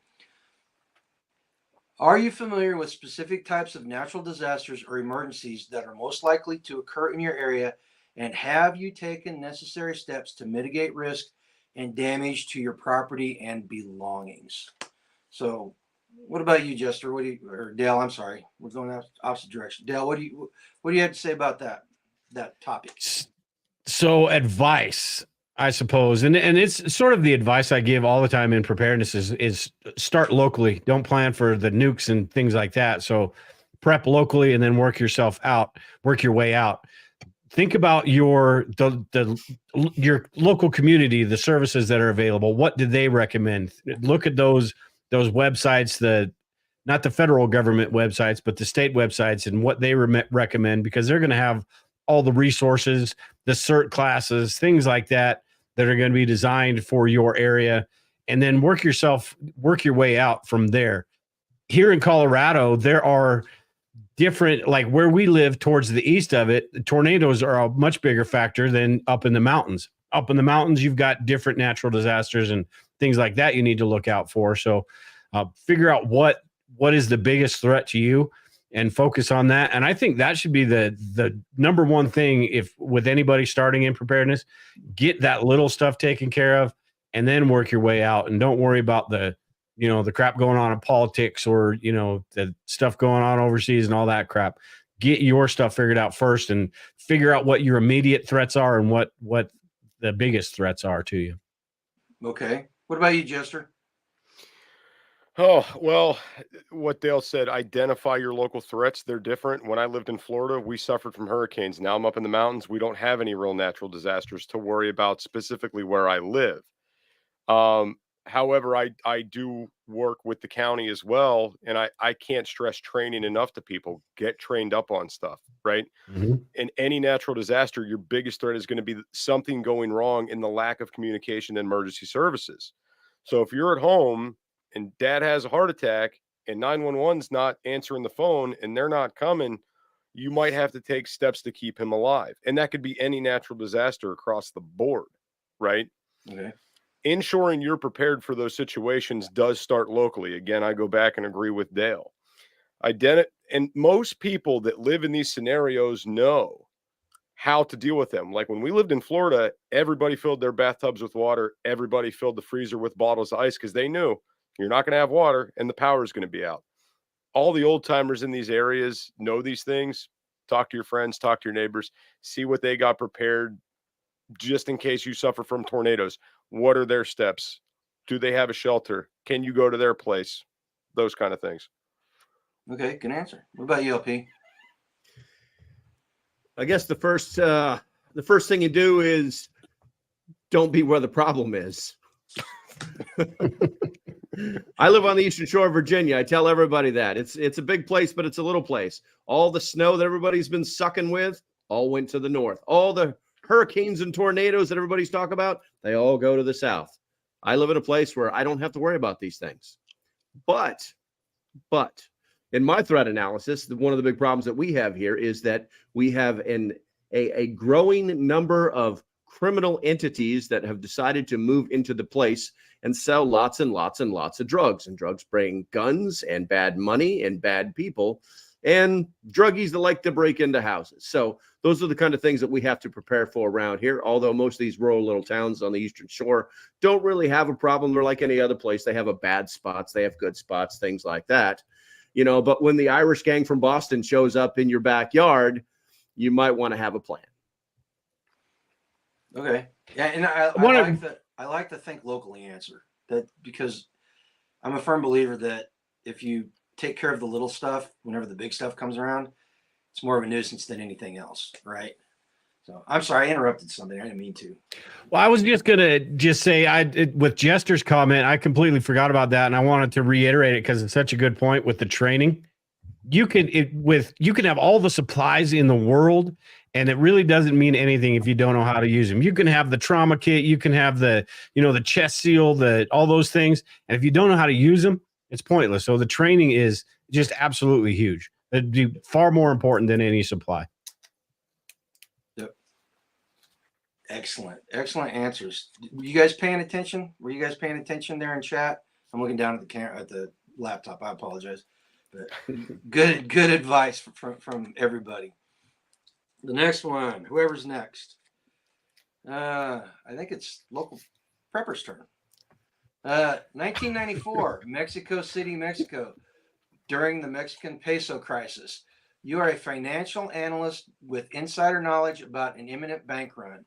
Are you familiar with specific types of natural disasters or emergencies that are most likely to occur in your area? And have you taken necessary steps to mitigate risk and damage to your property and belongings? So, what about you, Jester? Or Dale? I'm sorry, we're going opposite direction. Dale, what do you have to say about that topic? So, advice, I suppose, and it's sort of the advice I give all the time in preparedness is start locally. Don't plan for the nukes and things like that. So, prep locally and then work your way out. Think about your local community, the services that are available. What do they recommend? Look at those websites, not the federal government websites, but the state websites, and what they recommend, because they're going to have all the resources, the cert classes, things like that are going to be designed for your area, and then work your way out from there. Here in Colorado, there are different, like where we live towards the east of it, tornadoes are a much bigger factor than up in the mountains. Up in the mountains, you've got different natural disasters and things like that you need to look out for. So figure out what is the biggest threat to you and focus on that. And I think that should be the number one thing if with anybody starting in preparedness, get that little stuff taken care of and then work your way out. And don't worry about the crap going on in politics or, the stuff going on overseas and all that crap. Get your stuff figured out first and figure out what your immediate threats are and what the biggest threats are to you. Okay. What about you, Jester? Oh, well, what Dale said, identify your local threats. They're different. When I lived in Florida, we suffered from hurricanes. Now I'm up in the mountains. We don't have any real natural disasters to worry about specifically where I live. However, I do work with the county as well, and I can't stress training enough to people. Get trained up on stuff, right? Mm-hmm. In any natural disaster, your biggest threat is going to be something going wrong in the lack of communication and emergency services. So if you're at home and dad has a heart attack and 911's not answering the phone and they're not coming, you might have to take steps to keep him alive. And that could be any natural disaster across the board, right? Okay. Ensuring you're prepared for those situations does start locally. Again, I go back and agree with Dale. And most people that live in these scenarios know how to deal with them. Like when we lived in Florida, everybody filled their bathtubs with water. Everybody filled the freezer with bottles of ice because they knew you're not going to have water and the power is going to be out. All the old timers in these areas know these things. Talk to your friends, talk to your neighbors, see what they got prepared just in case you suffer from tornadoes. What are their steps? Do they have a shelter? Can you go to their place? Those kind of things. Okay, good answer. What about you, LP? I guess the first thing you do is don't be where the problem is. I live on the Eastern Shore of Virginia. I tell everybody that. It's a big place, but it's a little place. All the snow that everybody's been sucking with all went to the north. All the hurricanes and tornadoes that everybody's talking about, they all go to the south. I live in a place where I don't have to worry about these things. But in my threat analysis, one of the big problems that we have here is that we have a growing number of criminal entities that have decided to move into the place and sell lots and lots and lots of drugs. And drugs bring guns and bad money and bad people and druggies that like to break into houses. So those are the kind of things that we have to prepare for around here. Although most of these rural little towns on the Eastern Shore don't really have a problem. They're like any other place. They have a bad spots. They have good spots, things like that. But when the Irish gang from Boston shows up in your backyard, you might want to have a plan. Okay. Yeah, and I like the think locally answer, that because I'm a firm believer that if you take care of the little stuff, whenever the big stuff comes around, it's more of a nuisance than anything else, right? So I'm sorry, I interrupted something. I didn't mean to. Well, I was just gonna say with Jester's comment, I completely forgot about that, and I wanted to reiterate it because it's such a good point with the training. You can have all the supplies in the world, and it really doesn't mean anything if you don't know how to use them. You can have the trauma kit, you can have the chest seal, all those things, and if you don't know how to use them, it's pointless. So the training is just absolutely huge. It'd be far more important than any supply. Excellent answers. Were you guys paying attention? Were you guys paying attention there in chat? I'm looking down at the camera at the laptop. I apologize, but good advice from everybody. The next one, whoever's next. I think it's Local Prepper's turn. 1994, Mexico City, Mexico, during the Mexican peso crisis. You are a financial analyst with insider knowledge about an imminent bank run.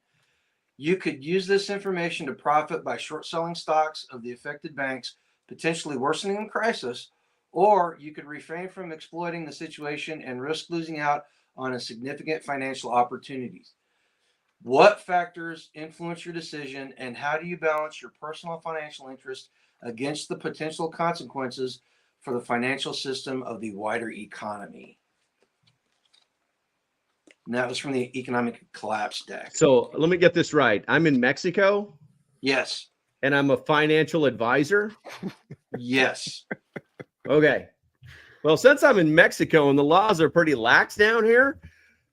You could use this information to profit by short selling stocks of the affected banks, potentially worsening the crisis, or you could refrain from exploiting the situation and risk losing out on a significant financial opportunities. What factors influence your decision, and how do you balance your personal financial interest against the potential consequences for the financial system of the wider economy? And that was from the economic collapse deck. So let me get this right. I'm in Mexico. Yes. And I'm a financial advisor. Yes. Okay. Well, since I'm in Mexico and the laws are pretty lax down here,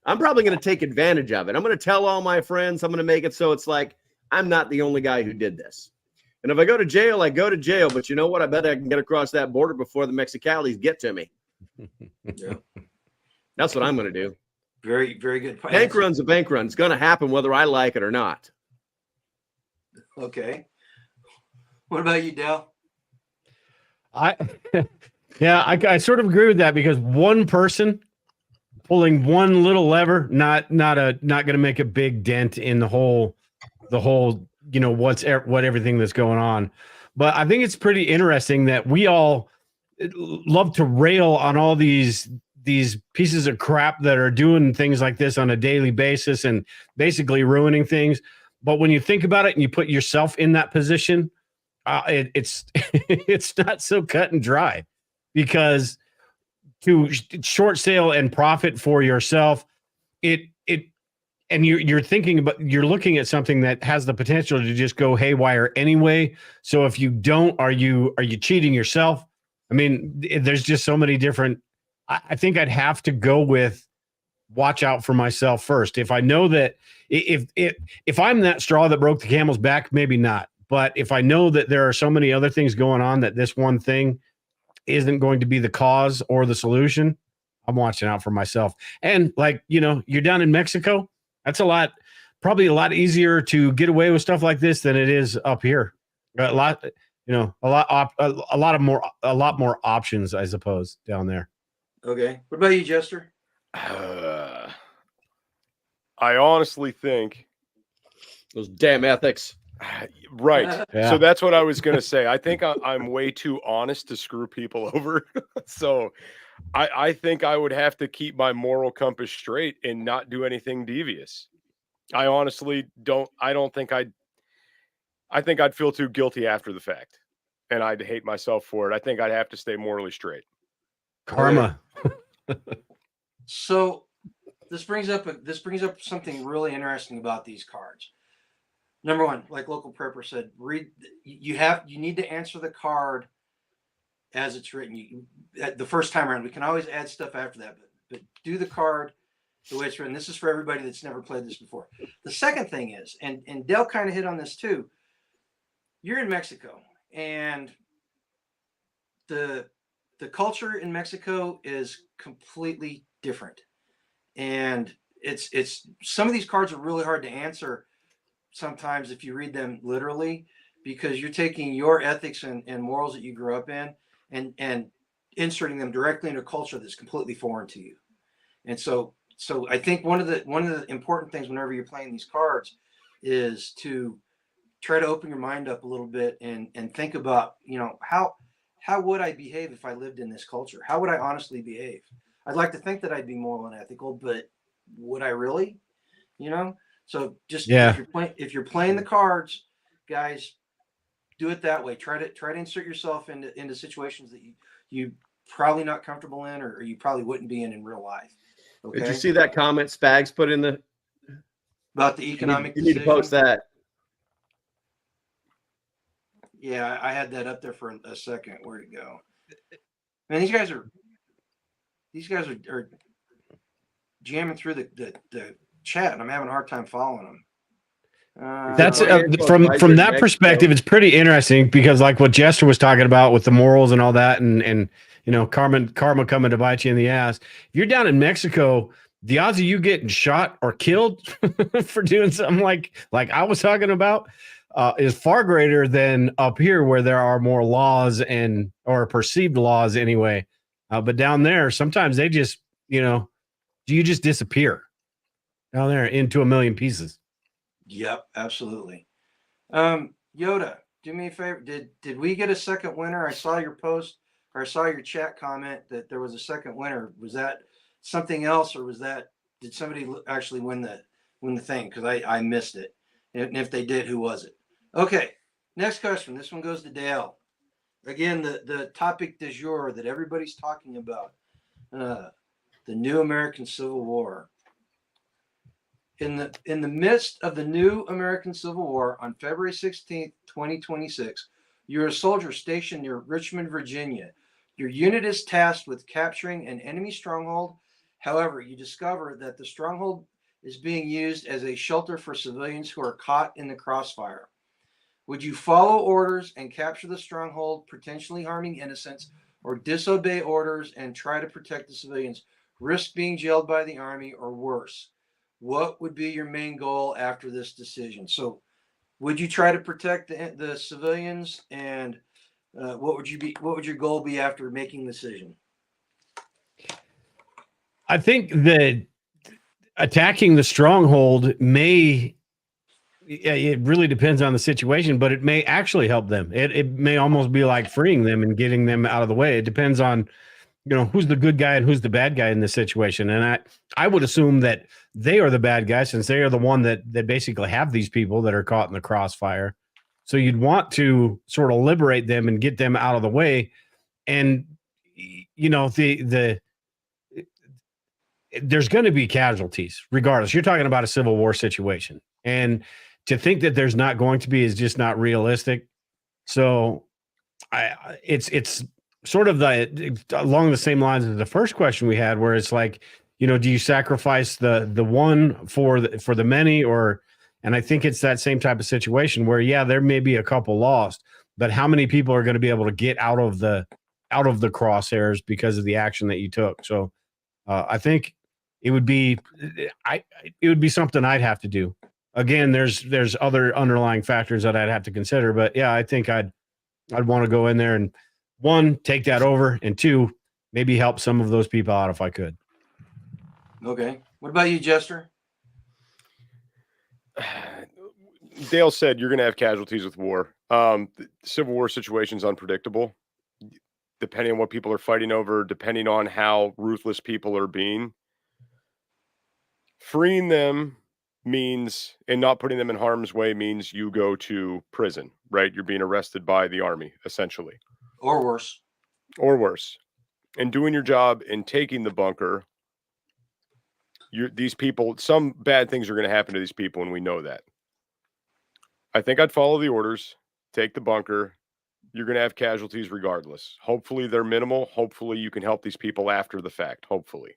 I'm probably going to take advantage of it. I'm going to tell all my friends. I'm going to make it so it's like I'm not the only guy who did this. And if I go to jail, I go to jail. But you know what? I bet I can get across that border before the Mexicalis get to me. Yeah. That's what I'm going to do. Very, very good. Bank run's a bank run. It's going to happen whether I like it or not. Okay. What about you, Dale? I sort of agree with that, because one person pulling one little lever, not going to make a big dent in the whole, what everything that's going on. But I think it's pretty interesting that we all love to rail on all these pieces of crap that are doing things like this on a daily basis and basically ruining things. But when you think about it and you put yourself in that position, it's it's not so cut and dry, because to short sale and profit for yourself, and you're thinking about, you're looking at something that has the potential to just go haywire anyway. So if you don't, are you cheating yourself? I mean, there's just so many different. I think I'd have to go with watch out for myself first. If I know that if I'm that straw that broke the camel's back, maybe not. But if I know that there are so many other things going on that this one thing isn't going to be the cause or the solution, I'm watching out for myself. And you're down in Mexico. That's probably a lot easier to get away with stuff like this than it is up here. A lot more options, I suppose, down there. Okay. What about you, Jester? I honestly think Those damn ethics. right. Yeah. So that's what I was going to say. I think I'm way too honest to screw people over. So I think I would have to keep my moral compass straight and not do anything devious. I honestly don't. I think I'd feel too guilty after the fact, and I'd hate myself for it. I think I'd have to stay morally straight. Karma. So this brings up something really interesting about these cards. Number one, like Local Prepper said, you need to answer the card as it's written. The first time around, we can always add stuff after that, but do the card the way it's written. This is for everybody that's never played this before. The second thing is, and Dell kind of hit on this too, you're in Mexico, and the culture in Mexico is completely different. And it's some of these cards are really hard to answer sometimes if you read them literally, because you're taking your ethics and morals that you grew up in and inserting them directly into a culture that's completely foreign to you. And so I think one of the important things whenever you're playing these cards is to try to open your mind up a little bit and think about, how would I behave if I lived in this culture? How would I honestly behave? I'd like to think that I'd be moral and ethical, but would I really? You know? So just Yeah. if you're playing the cards, guys, do it that way. Try to insert yourself into situations that you probably not comfortable in, or you probably wouldn't be in real life. Okay. Did you see that comment Spags put in the? About the economic You need to post decision? that. Yeah, I had that up there for a second. Where'd it go? Man, these guys are jamming through the chat, and I'm having a hard time following them. That's from that perspective, it's pretty interesting because like what Jester was talking about with the morals and all that, and you know, karma coming to bite you in the ass. If you're down in Mexico, the odds of you getting shot or killed for doing something like I was talking about is far greater than up here where there are more laws or perceived laws anyway. But down there, sometimes they just, you just disappear down there into a million pieces. Yep, absolutely. Yoda, do me a favor. Did we get a second winner? I saw your post, or I saw your chat comment that there was a second winner. Was that something else, or did somebody actually win the thing? Because I missed it. And if they did, who was it? Okay, next question. This one goes to Dale. Again, the topic du jour that everybody's talking about, the new American Civil War. In the midst of the new American Civil War on February 16th, 2026, you're a soldier stationed near Richmond, Virginia. Your unit is tasked with capturing an enemy stronghold. However, you discover that the stronghold is being used as a shelter for civilians who are caught in the crossfire. Would you follow orders and capture the stronghold, potentially harming innocents, or disobey orders and try to protect the civilians, risk being jailed by the army, or worse? What would be your main goal after this decision? So would you try to protect the civilians, and what would your goal be after making the decision? I think that attacking the stronghold it really depends on the situation, but it may actually help them. It may almost be like freeing them and getting them out of the way. It depends on, who's the good guy and who's the bad guy in this situation. And I would assume that they are the bad guy, since they are the one that basically have these people that are caught in the crossfire. So you'd want to sort of liberate them and get them out of the way. And, there's going to be casualties regardless. You're talking about a Civil War situation, and to think that there's not going to be is just not realistic. So it's sort of along the same lines as the first question we had, where it's like, do you sacrifice the one for the many, and I think it's that same type of situation where, yeah, there may be a couple lost, but how many people are going to be able to get out of the crosshairs because of the action that you took? So I think it would be something I'd have to do. Again, there's other underlying factors that I'd have to consider, but yeah, I think I'd want to go in there and, one, take that over, and two, maybe help some of those people out if I could. Okay. What about you, Jester? Dale said you're going to have casualties with war. The Civil War situation is unpredictable, depending on what people are fighting over, depending on how ruthless people are being. Freeing them means, and not putting them in harm's way, means you go to prison, right? You're being arrested by the army, essentially. Or worse. Or worse. And doing your job and taking the bunker, these people, some bad things are going to happen to these people, and we know that. I think I'd follow the orders, take the bunker. You're going to have casualties regardless. Hopefully they're minimal. Hopefully you can help these people after the fact. Hopefully.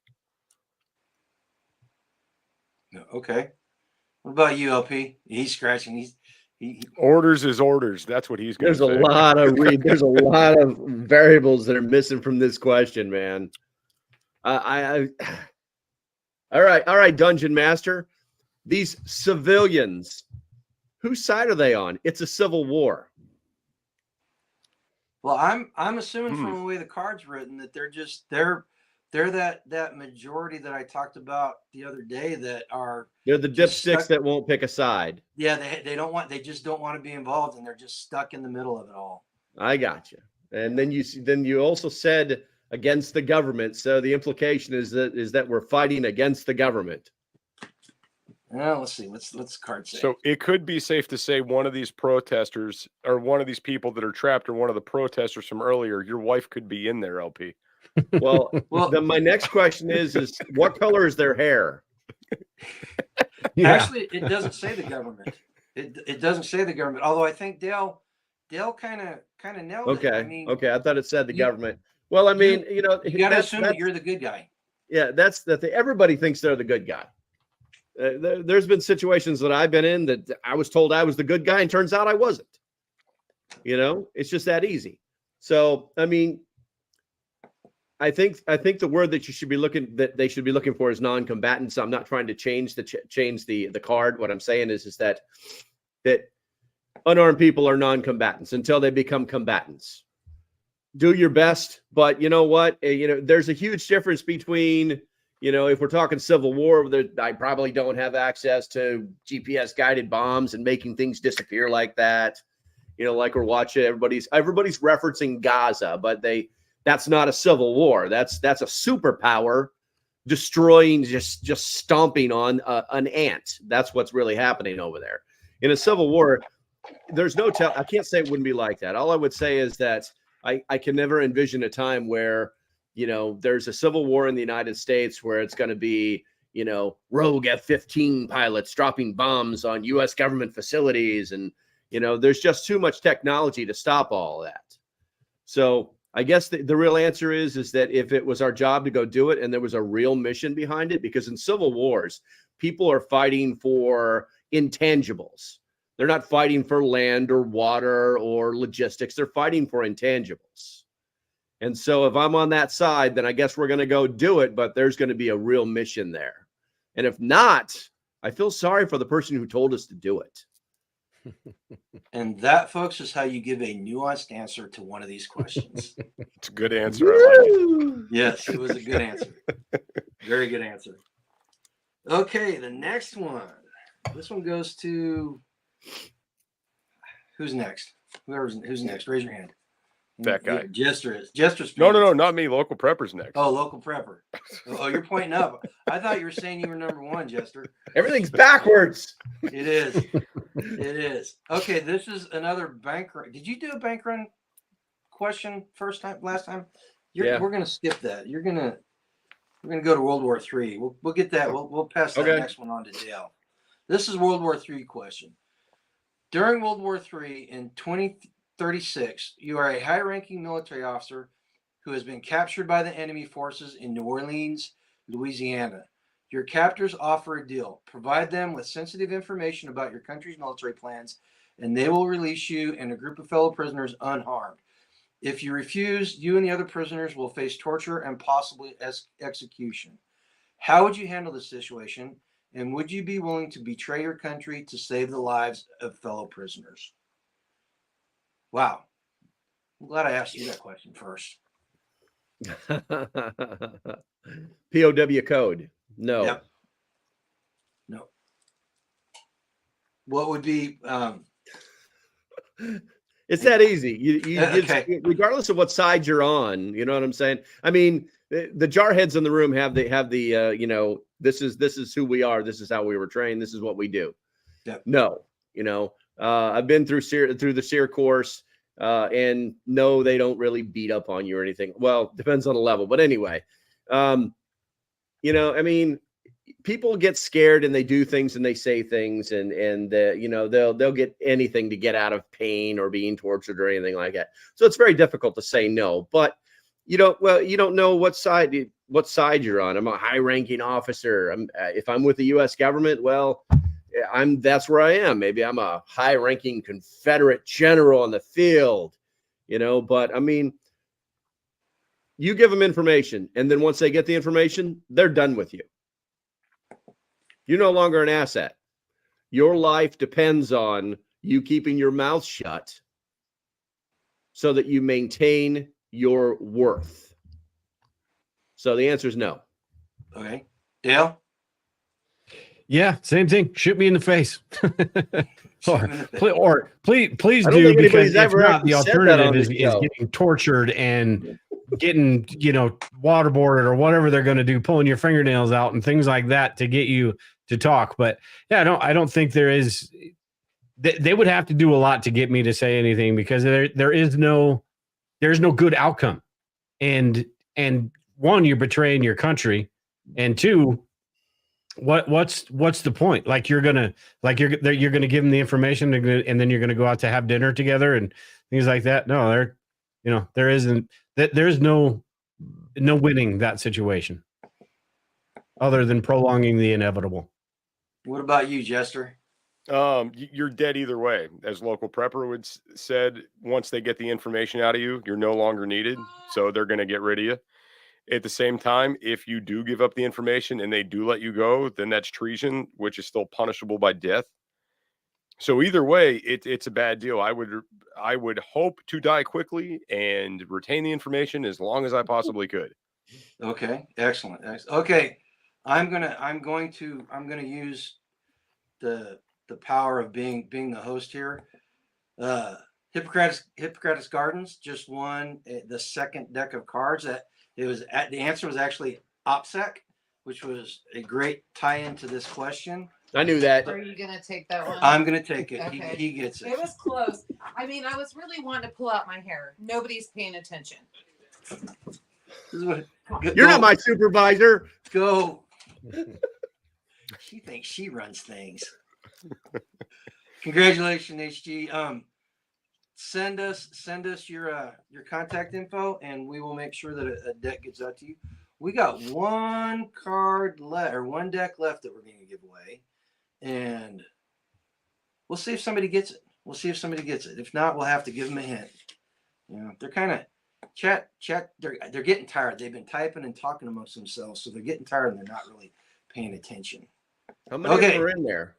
Okay. What about you, LP? He's scratching. Orders is orders. That's what he's going to say. There's a lot of variables that are missing from this question, man. All right, Dungeon Master. These civilians, whose side are they on? It's a civil war. Well, I'm assuming from the way the card's written that they're that majority that I talked about the other day that are they're the dipsticks that won't pick a side. Yeah, they just don't want to be involved, and they're just stuck in the middle of it all. I got you. And then you also said against the government. So the implication is that we're fighting against the government. Well, let's see. What's the card say? So it could be safe to say one of these protesters or one of these people that are trapped or one of the protesters from earlier, your wife could be in there, LP. Well, then my next question is what color is their hair? Yeah. Actually, it doesn't say the government. It doesn't say the government. Although I think Dale kind of nailed it. I mean, I thought it said the government. Well, I mean, you got to assume that you're the good guy. Yeah, that's the thing. Everybody thinks they're the good guy. There's been situations that I've been in that I was told I was the good guy, and turns out I wasn't. It's just that easy. So, I mean, I think the word that they should be looking for is non-combatants. I'm not trying to change the card. What I'm saying is that unarmed people are non-combatants until they become combatants. Do your best, but you know what? There's a huge difference between, if we're talking Civil War, I probably don't have access to GPS guided bombs and making things disappear like that. Like we're watching, everybody's referencing Gaza, but that's not a civil war. That's a superpower destroying, just stomping on an ant. That's what's really happening over there. In a civil war, there's no tell. I can't say it wouldn't be like that. All I would say is that I can never envision a time where, there's a civil war in the United States where it's going to be, rogue F-15 pilots dropping bombs on U.S. government facilities. And, there's just too much technology to stop all that. So I guess the real answer is that if it was our job to go do it and there was a real mission behind it, because in civil wars, people are fighting for intangibles. They're not fighting for land or water or logistics. They're fighting for intangibles. And so if I'm on that side, then I guess we're going to go do it, but there's going to be a real mission there. And if not, I feel sorry for the person who told us to do it. And that, folks, is how you give a nuanced answer to one of these questions. It's a good answer. I like it. Yes, it was a good answer. Very good answer. Okay, the next one. This one goes to who's next? Who's next? Raise your hand. That guy. Jester is. Jester's. No, not me. Local Prepper's next. Oh, Local Prepper. Oh, you're pointing up. I thought you were saying you were number one, Jester. Everything's backwards. It is. It is. Okay, this is another bank run. Did you do a bank run question last time? Yeah. We're gonna skip that. We're gonna go to World War III. We'll get that. We'll pass that next one on to Dale. This is World War III question. During World War III in 2036, you are a high-ranking military officer who has been captured by the enemy forces in New Orleans, Louisiana. Your captors offer a deal. Provide them with sensitive information about your country's military plans, and they will release you and a group of fellow prisoners unharmed. If you refuse, you and the other prisoners will face torture and possibly execution. How would you handle this situation? And would you be willing to betray your country to save the lives of fellow prisoners? Wow. I'm glad I asked you that question first. POW code. No. Yep. No. What would be it's that easy. You okay. Regardless of what side you're on, you know what I'm saying? I mean, the jarheads in the room have the this is who we are, this is how we were trained, this is what we do. Yep. No, I've been through the SEER course, and no, they don't really beat up on you or anything. Well, depends on the level, but anyway, I mean, people get scared and they do things and they say things and they'll get anything to get out of pain or being tortured or anything like that. So it's very difficult to say no, but you don't know what side you're on. I'm a high-ranking officer. If I'm with the U.S. government, well, that's where I am. Maybe I'm a high-ranking Confederate general in the field, but I mean, you give them information, and then once they get the information, they're done with you. You're no longer an asset. Your life depends on you keeping your mouth shut so that you maintain your worth. So the answer is no. Okay. Dale? Yeah, same thing. Shoot me in the face. Shoot 'em in the face. or please I don't do, think because anybody's if ever not, actually the said that on alternative the is show. getting tortured and getting, waterboarded or whatever they're going to do, pulling your fingernails out and things like that to get you to talk. But yeah, I don't think there is. They would have to do a lot to get me to say anything, because there's no good outcome. And one, you're betraying your country, and two, what's the point? Like, you're gonna give them the information, and then you're gonna go out to have dinner together and things like that. No, there's no winning that situation, other than prolonging the inevitable. What about you, Jester? You're dead either way. As Local Prepper would said, once they get the information out of you, you're no longer needed. So they're going to get rid of you. At the same time, if you do give up the information and they do let you go, then that's treason, which is still punishable by death. So either way, it's a bad deal. I would hope to die quickly and retain the information as long as I possibly could. Okay, excellent. Okay, I'm going to use the power of being the host here. Hippocrates Gardens just won the second deck of cards. That the answer was actually OPSEC, which was a great tie-in to this question. I knew that. Are you gonna take that one? I'm gonna take it. Okay. He gets it. It was close. I mean, I was really wanting to pull out my hair. Nobody's paying attention. This is what, You're not my supervisor. go. She thinks she runs things. Congratulations, HG. Send us your contact info, and we will make sure that a deck gets out to you. We got one deck left that we're going to give away, and we'll see if somebody gets it. If not, we'll have to give them a hint. They're kind of chat. They're getting tired. They've been typing and talking amongst themselves, so they're getting tired and they're not really paying attention. How many Okay. are in there?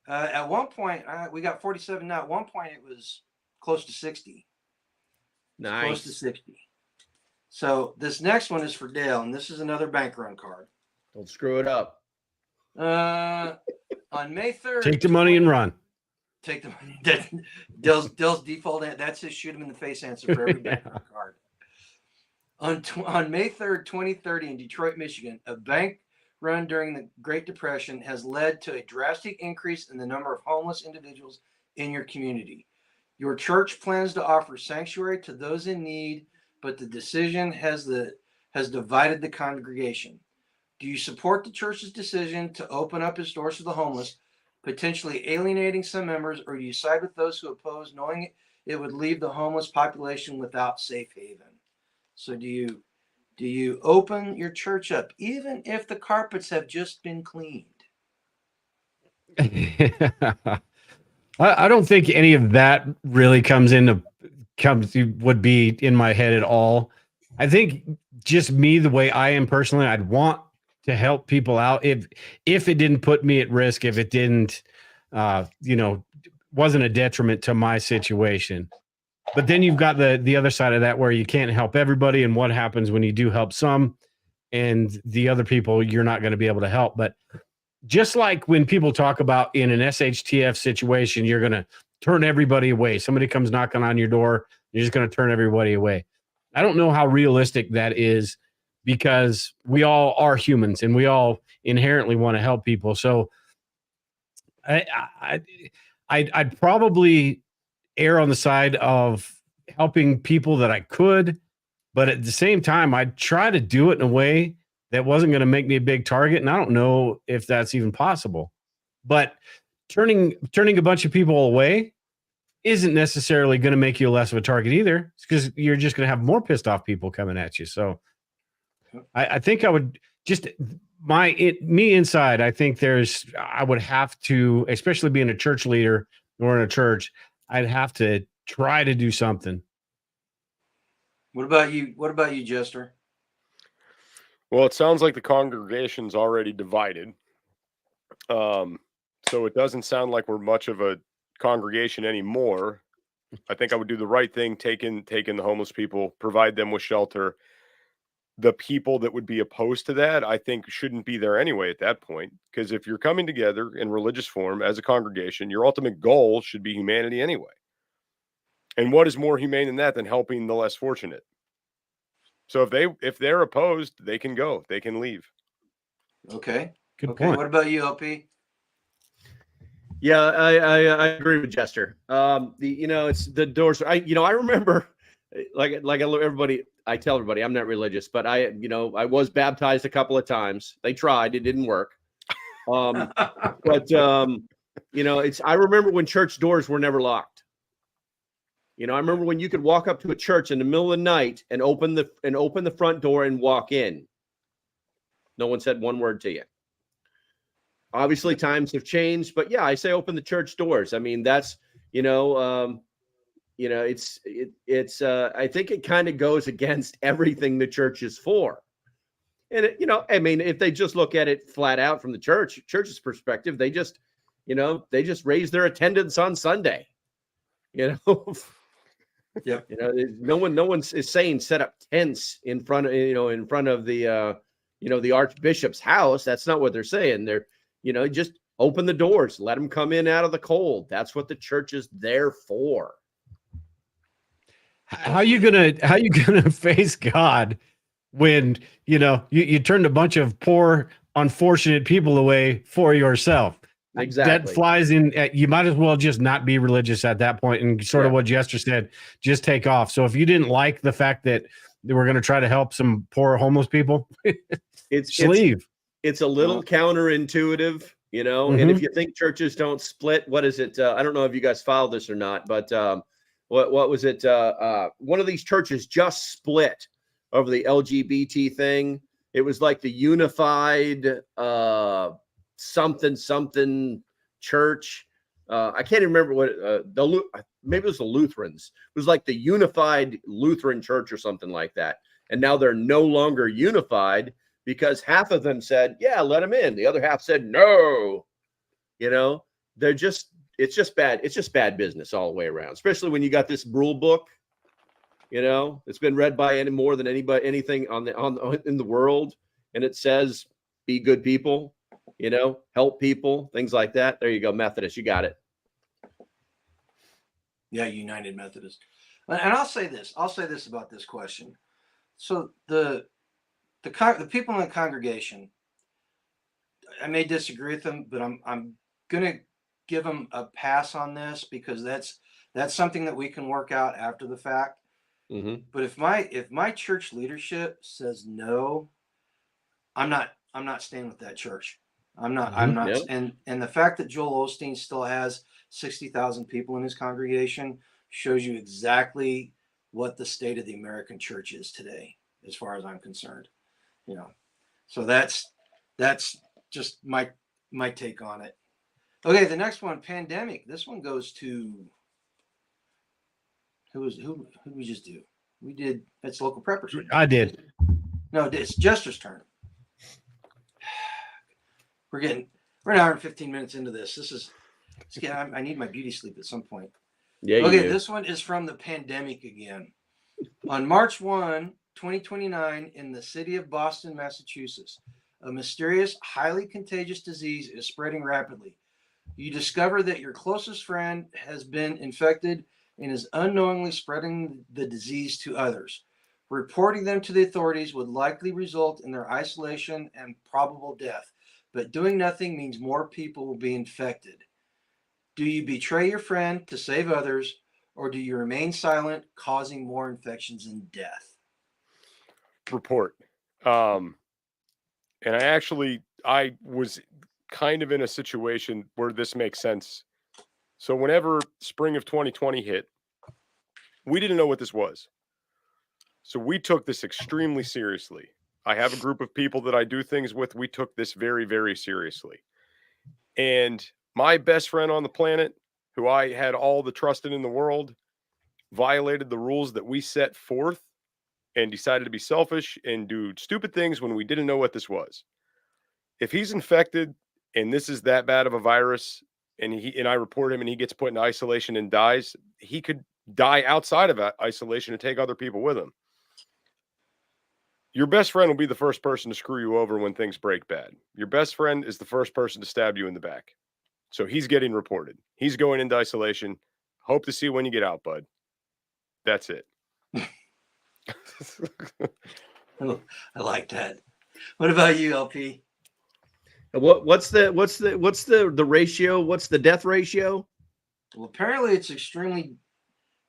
At one point, we got 47 now. At one point, it was close to 60. Nice. Close to 60. So this next one is for Dale, and this is another bank run card. Don't screw it up. On May 3rd. Take the money and run. Take the money. Dale's default. That's his shoot him in the face answer for every bank run card. On May 3rd, 2030, in Detroit, Michigan, a bank run during the Great Depression has led to a drastic increase in the number of homeless individuals in your community. Your church plans to offer sanctuary to those in need, but the decision has divided the congregation. Do you support the church's decision to open up its doors to the homeless, potentially alienating some members, or do you side with those who oppose, knowing it would leave the homeless population without safe haven? So do you open your church up, even if the carpets have just been cleaned? I don't think any of that really would be in my head at all. I think just me, the way I am personally, I'd want to help people out if it didn't put me at risk, if it didn't, wasn't a detriment to my situation. But then you've got the other side of that, where you can't help everybody, and what happens when you do help some and the other people you're not going to be able to help. But just like when people talk about in an SHTF situation, you're going to turn everybody away. Somebody comes knocking on your door, you're just going to turn everybody away. I don't know how realistic that is, because we all are humans and we all inherently want to help people. So I'd probably err on the side of helping people that I could, but at the same time, I'd try to do it in a way that wasn't going to make me a big target. And I don't know if that's even possible. But turning a bunch of people away isn't necessarily going to make you less of a target either, because you're just going to have more pissed off people coming at you. So I think I would just me inside. I think I would have to, especially being a church leader or in a church, I'd have to try to do something. What about you, Jester? Well, it sounds like the congregation's already divided. So it doesn't sound like we're much of a congregation anymore. I think I would do the right thing, taking the homeless people, provide them with shelter. the people that would be opposed to that, I think, shouldn't be there anyway at that point. Because if you're coming together in religious form as a congregation, your ultimate goal should be humanity anyway. And what is more humane than that than helping the less fortunate? So if they're opposed, they can go. They can leave. Okay. Good Okay. point. What about you, LP? Yeah, I agree with Jester. It's the doors. I remember, everybody. I tell everybody I'm not religious, but I was baptized a couple of times. They tried, it didn't work. But I remember when church doors were never locked. I remember when you could walk up to a church in the middle of the night and open the front door and walk in. No one said one word to you. Obviously, times have changed, but yeah, I say open the church doors. I mean, that's I think it kind of goes against everything the church is for. And if they just look at it flat out from the church's perspective, they just raise their attendance on Sunday. Yep. No one is saying set up tents in front of the the archbishop's house. That's not what they're saying. They're just open the doors, let them come in out of the cold. That's what the church is there for. How you gonna face God when you turned a bunch of poor, unfortunate people away for yourself? Exactly. That flies in. You might as well just not be religious at that point, and sort of what Jester said, just take off. So if you didn't like the fact that we're going to try to help some poor homeless people, leave. It's a little counterintuitive, and if you think churches don't split, what is it? I don't know if you guys followed this or not, but what was it? One of these churches just split over the LGBT thing. It was like the Unified something church. I can't remember what maybe it was the Lutherans. It was like the Unified Lutheran Church or something like that. And now they're no longer unified because half of them said, yeah, let them in. The other half said, no. It's just bad. It's just bad business all the way around, especially when you got this rule book, it's been read by more than anything in the world. And it says, be good people, help people, things like that. There you go. Methodist, you got it. Yeah. United Methodist. And I'll say this about this question. So the people in the congregation, I may disagree with them, but I'm going to give them a pass on this because that's something that we can work out after the fact. Mm-hmm. But if my church leadership says no, I'm not staying with that church. I'm not. Yep. And the fact that Joel Osteen still has 60,000 people in his congregation shows you exactly what the state of the American church is today, as far as I'm concerned. So that's just my take on it. Okay, the next one, pandemic. This one goes to who did we just do? We did. It's local preppers. I did. No, it's Jester's turn. We're an hour and 15 minutes into this. I need my beauty sleep at some point. Yeah. Okay, this one is from the pandemic again. On March 1, 2029, in the city of Boston, Massachusetts, a mysterious, highly contagious disease is spreading rapidly. You discover that your closest friend has been infected and is unknowingly spreading the disease to others. Reporting them to the authorities would likely result in their isolation and probable death, but doing nothing means more people will be infected. Do you betray your friend to save others, or do you remain silent, causing more infections and death? Report. And I was kind of in a situation where this makes sense. So whenever spring of 2020 hit, we didn't know what this was. So we took this extremely seriously. I have a group of people that I do things with. We took this very, very seriously. And my best friend on the planet, who I had all the trust in the world, violated the rules that we set forth and decided to be selfish and do stupid things when we didn't know what this was. If he's infected and this is that bad of a virus and I report him and he gets put in isolation and dies, he could die outside of isolation and take other people with him. Your best friend will be the first person to screw you over when things break bad. Your best friend is the first person to stab you in the back. So he's getting reported. He's going into isolation. Hope to see you when you get out, bud. That's it. I like that. What about you, LP? What's the ratio? What's the death ratio? Well, apparently it's extremely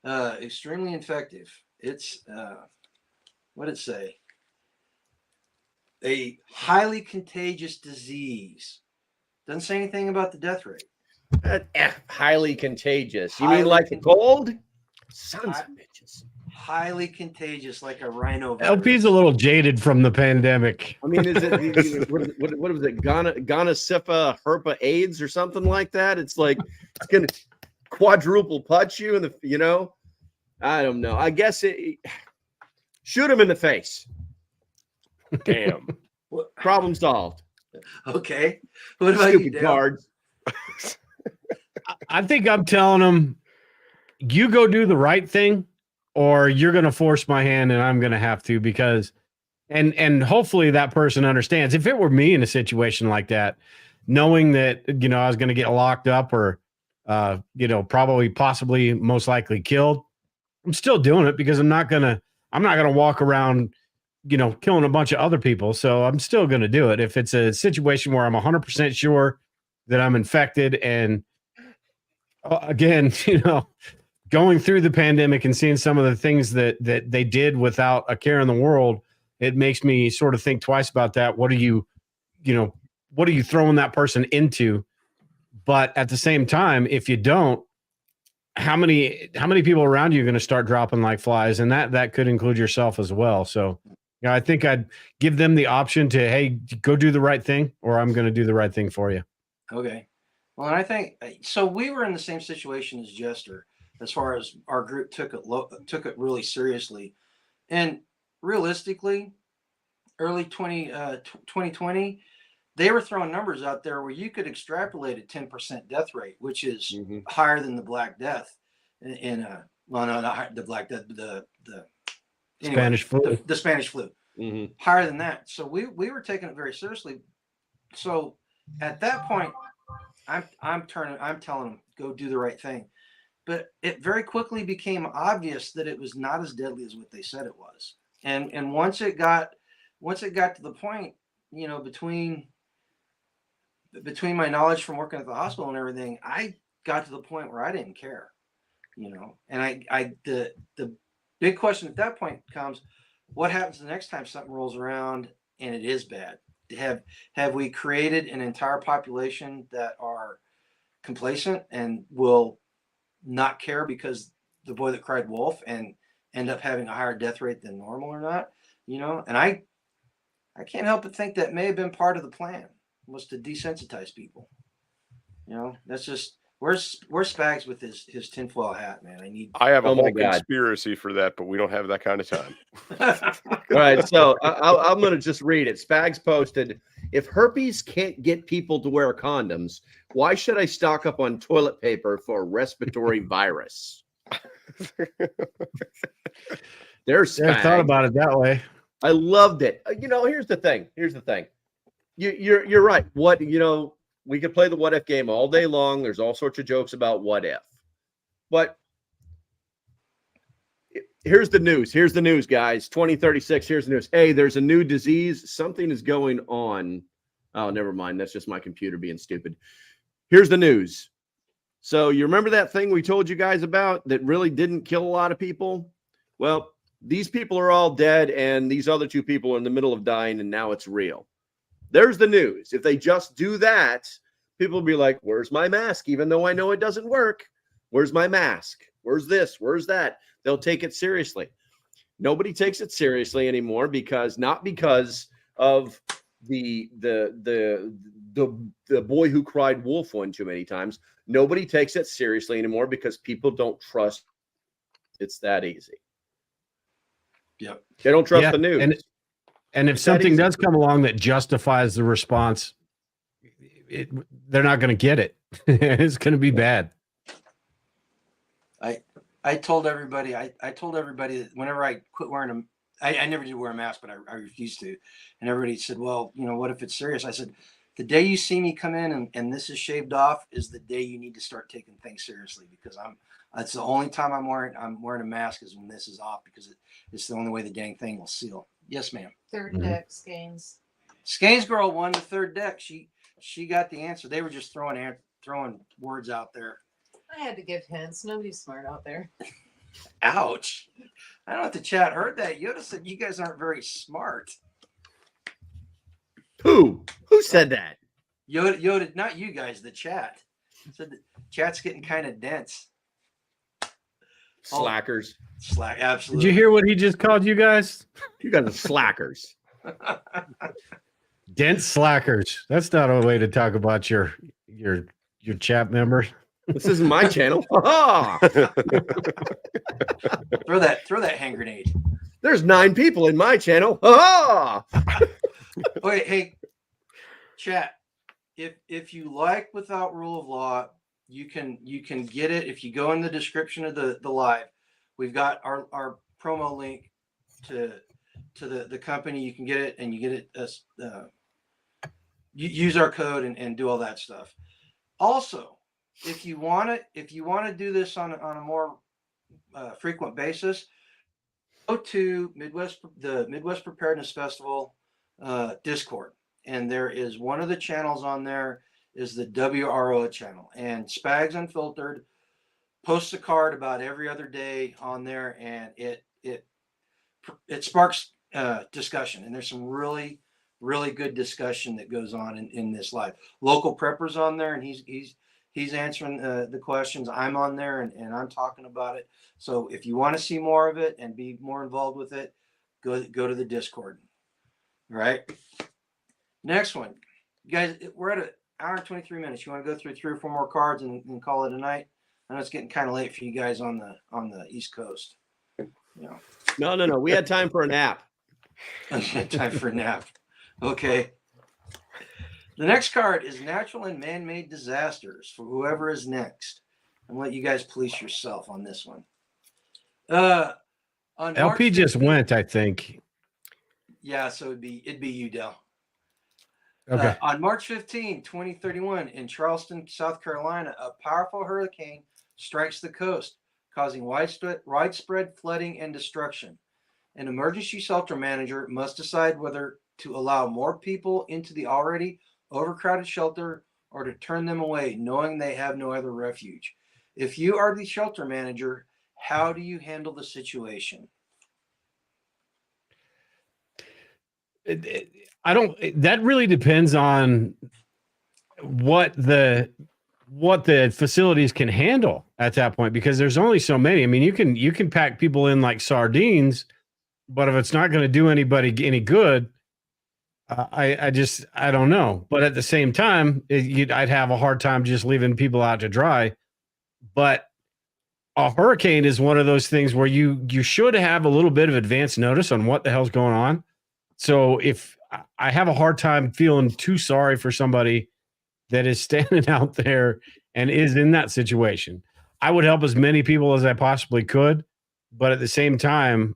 infective. It's what did it say? A highly contagious disease. Doesn't say anything about the death rate. Highly contagious. You Highly mean like the cold? Sons of bitches. Highly contagious, like a rhino virus. LP's a little jaded from the pandemic. I mean, is it what was it? Gonorrhea, herpa, AIDS, or something like that? It's like it's gonna quadruple punch you, and I don't know. I guess shoot him in the face. Damn. Problem solved. Okay. What about Stupid you, Dale? cards. I think I'm telling him, you go do the right thing, or you're going to force my hand and I'm going to have to, because, and hopefully that person understands. If it were me in a situation like that, knowing that, I was going to get locked up or, probably possibly most likely killed, I'm still doing it because I'm not going to walk around, killing a bunch of other people. So I'm still going to do it. If it's a situation where I'm 100% sure that I'm infected, and again, going through the pandemic and seeing some of the things that they did without a care in the world, it makes me sort of think twice about that. What are you throwing that person into? But at the same time, if you don't, how many people around you are going to start dropping like flies? And that could include yourself as well. So, I think I'd give them the option to, hey, go do the right thing, or I'm going to do the right thing for you. Okay. Well, and I think so. We were in the same situation as Jester, as far as our group took it really seriously, and realistically, early 2020, they were throwing numbers out there where you could extrapolate a 10% death rate, which is higher than the Black Death. Well, no, not the Black Death, Spanish flu. The Spanish flu, higher than that. So we were taking it very seriously. So at that point, I'm telling them, go do the right thing. But it very quickly became obvious that it was not as deadly as what they said it was. And once it got to the point, between my knowledge from working at the hospital and everything, I got to the point where I didn't care, and the big question at that point comes, what happens the next time something rolls around and it is bad? Have we created an entire population that are complacent and will not care because the boy that cried wolf, and end up having a higher death rate than normal or not? And I can't help but think that may have been part of the plan, was to desensitize people. That's just, where's Spags with his tinfoil hat, man? I have a Oh my whole God. conspiracy for that, but we don't have that kind of time. All right, so I'm going to just read it. Spags posted, if herpes can't get people to wear condoms, why should I stock up on toilet paper for a respiratory virus? There's I thought about it that way. I loved it. Here's the thing. You're right. We could play the what if game all day long. There's all sorts of jokes about what if. But here's the news, guys. 2036, here's the news. Hey, there's a new disease. Something is going on. Oh, never mind. That's just my computer being stupid. Here's the news. So you remember that thing we told you guys about that really didn't kill a lot of people? Well, these people are all dead, and these other two people are in the middle of dying, and now it's real. There's the news. If they just do that, people will be like, where's my mask? Even though I know it doesn't work. Where's my mask? Where's this? Where's that? They'll take it seriously. Nobody takes it seriously anymore not because of the boy who cried wolf one too many times. Nobody takes it seriously anymore because people don't trust it's that easy. Yep. They don't trust the news. And if something does come along that justifies the response, they're not going to get it. It's going to be bad. I told everybody that whenever I quit wearing I never did wear a mask, but I refused to. And everybody said, well, what if it's serious? I said, the day you see me come in and this is shaved off is the day you need to start taking things seriously, because that's the only time I'm wearing a mask is when this is off, because it's the only way the dang thing will seal. Yes, ma'am. Third deck Skeins. Skeins girl won the third deck. She got the answer. They were just throwing words out there. I had to give hints. Nobody's smart out there. Ouch. I don't know if the chat heard that. Yoda said you guys aren't very smart. Who said that? Yoda, not you guys, the chat. Said the chat's getting kind of dense. Slackers. Slack, Did absolutely. you hear what he just called you guys? You guys are slackers. Dense slackers. That's not a way to talk about your chat members. This isn't my channel. Ha-ha! Throw that hand grenade. There's 9 people in my channel. Ha-ha! Wait, hey, chat. If you like Without Rule of Law, you can get it if you go in the description of the live. We've got our promo link to the company. You can get it, and you get it. You use our code and do all that stuff. Also, if you want to do this on a more frequent basis, go to the Midwest Preparedness Festival Discord, and there is one of the channels on there is the WRO channel, and Spags Unfiltered posts a card about every other day on there, and it sparks discussion, and there's some really good discussion that goes on in this live. Local Prepper's on there, and he's answering the questions. I'm on there, and I'm talking about it. So if you want to see more of it and be more involved with it, go to the Discord. All right. Next one, you guys. We're at an hour and 23 minutes. You want to go through 3 or 4 more cards and call it a night? I know it's getting kind of late for you guys on the East Coast. No. We had time for a nap. Time for a nap. Okay. The next card is natural and man-made disasters for whoever is next. I'm gonna let you guys police yourself on this one. On LP just went, I think. Yeah, so it'd be you, Del. Okay. On March 15, 2031, in Charleston, South Carolina, a powerful hurricane strikes the coast, causing widespread flooding and destruction. An emergency shelter manager must decide whether to allow more people into the already overcrowded shelter or to turn them away, knowing they have no other refuge. If you are the shelter manager, how do you handle the situation? That really depends on what the facilities can handle at that point, because there's only so many. I mean, you can pack people in like sardines, but if it's not going to do anybody any good, I don't know. But at the same time, I'd have a hard time just leaving people out to dry. But a hurricane is one of those things where you should have a little bit of advance notice on what the hell's going on. So if I have a hard time feeling too sorry for somebody that is standing out there and is in that situation, I would help as many people as I possibly could. But at the same time,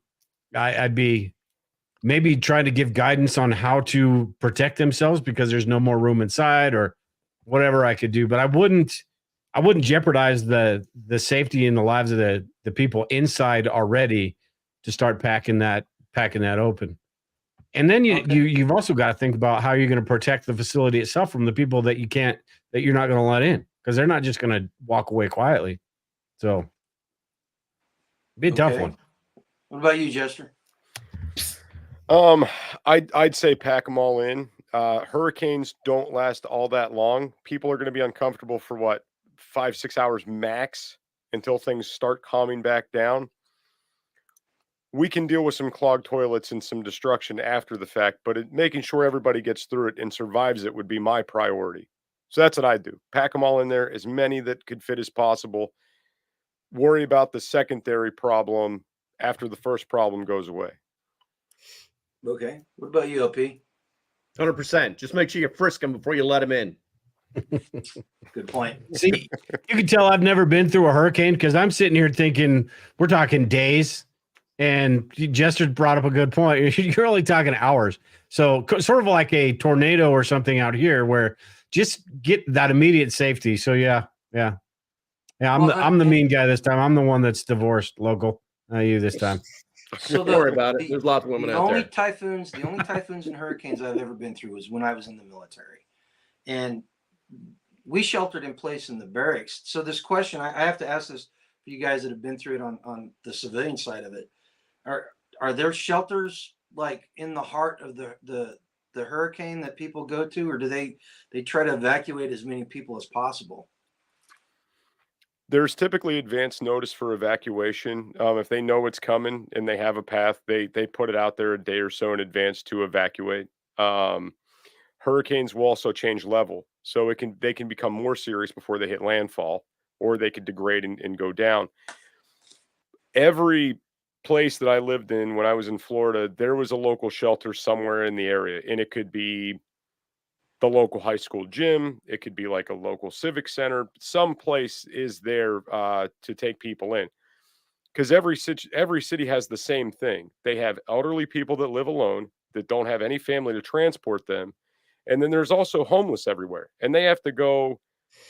I'd be maybe trying to give guidance on how to protect themselves because there's no more room inside or whatever I could do. But I wouldn't jeopardize the safety and the lives of the people inside already to start packing that open. And then you've also got to think about how you're going to protect the facility itself from the people that you're not going to let in, because they're not just going to walk away quietly. So it'd be a tough one. What about you, Jester? I'd say pack them all in. Hurricanes don't last all that long. People are going to be uncomfortable for 5-6 hours max until things start calming back down. We can deal with some clogged toilets and some destruction after the fact, but making sure everybody gets through it and survives it would be my priority. So that's what I do. Pack them all in there, as many that could fit as possible. Worry about the secondary problem after the first problem goes away. Okay. What about you, LP? 100%. Just make sure you frisk them before you let them in. Good point. See, you can tell I've never been through a hurricane because I'm sitting here thinking we're talking days. And Jester brought up a good point. You're only talking hours. So sort of like a tornado or something out here where just get that immediate safety. So yeah. I'm the mean guy this time. I'm the one that's divorced, local. You this time. So Don't worry about it. There's lots of women out there. The only typhoons and hurricanes I've ever been through was when I was in the military, and we sheltered in place in the barracks. So this question, I have to ask this for you guys that have been through it on the civilian side of it. Are there shelters like in the heart of the hurricane that people go to, or do they try to evacuate as many people as possible? There's typically advance notice for evacuation. If they know it's coming and they have a path, they put it out there a day or so in advance to evacuate. Hurricanes will also change level, so they can become more serious before they hit landfall, or they could degrade and go down. Every place that I lived in when I was in Florida, there was a local shelter somewhere in the area, and it could be the local high school gym. It could be like a local civic center. Some place is there to take people in, because every city has the same thing. They have elderly people that live alone that don't have any family to transport them. And then there's also homeless everywhere, and they have to go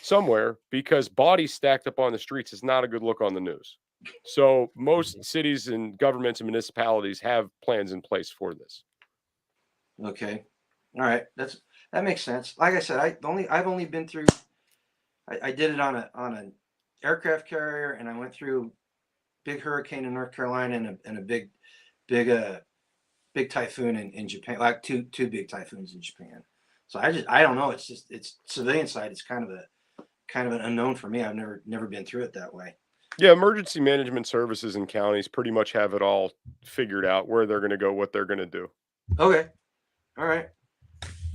somewhere because bodies stacked up on the streets is not a good look on the news. So most cities and governments and municipalities have plans in place for this. Okay. All right. That makes sense. Like I said, I've only been through, I did it on an aircraft carrier, and I went through big hurricane in North Carolina and a big typhoon in Japan, like two big typhoons in Japan. So I don't know. It's civilian side. It's kind of an unknown for me. I've never been through it that way. Yeah, emergency management services in counties pretty much have it all figured out, where they're going to go, what they're going to do. Okay. All right.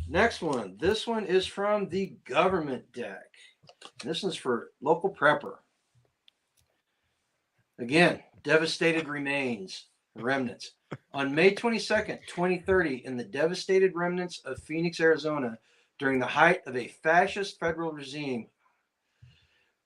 Next one. This one is from the government deck. This one's for LocalPrepper. Again, devastated remnants. On May 22nd, 2030, in the devastated remnants of Phoenix, Arizona, during the height of a fascist federal regime,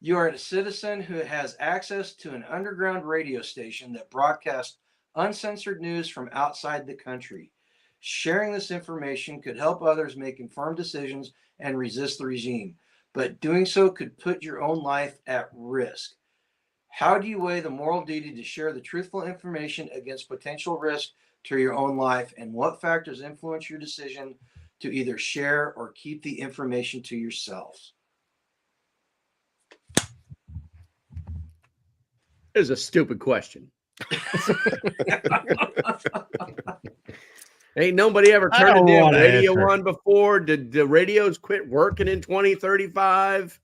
you are a citizen who has access to an underground radio station that broadcasts uncensored news from outside the country. Sharing this information could help others make informed decisions and resist the regime, but doing so could put your own life at risk. How do you weigh the moral duty to share the truthful information against potential risk to your own life, and what factors influence your decision to either share or keep the information to yourselves? It's a stupid question. Ain't nobody ever turned a damn radio on before. Did the radios quit working in 2035?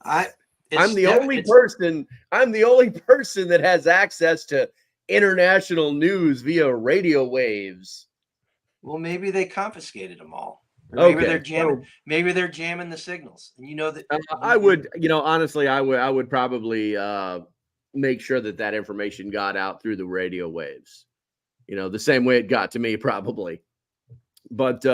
I'm the only person that has access to international news via radio waves. Well, maybe they confiscated them all. Okay. Maybe they're jamming. Maybe they're jamming the signals, and you know that. I would, honestly, I would probably make sure that information got out through the radio waves. The same way it got to me, probably. But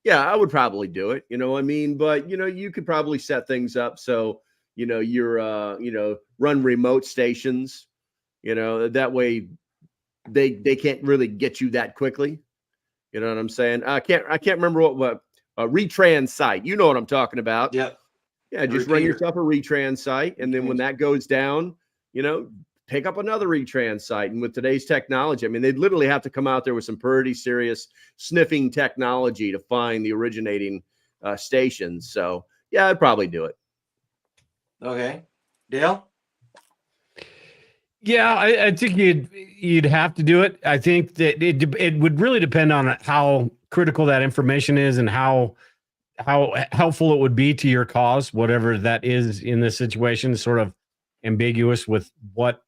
yeah, I would probably do it. You know what I mean? But you could probably set things up so you're run remote stations. That way they can't really get you that quickly. You know what I'm saying? I can't remember what retrans site. You know what I'm talking about? Yep. Yeah, just run yourself a retrans site, and then when that goes down, pick up another retrans site. And with today's technology, I mean, they'd literally have to come out there with some pretty serious sniffing technology to find the originating stations. So yeah, I'd probably do it. Okay, Dale. Yeah, I think you'd have to do it. I think that it would really depend on how critical that information is and how helpful it would be to your cause, whatever that is in this situation. Sort of ambiguous with what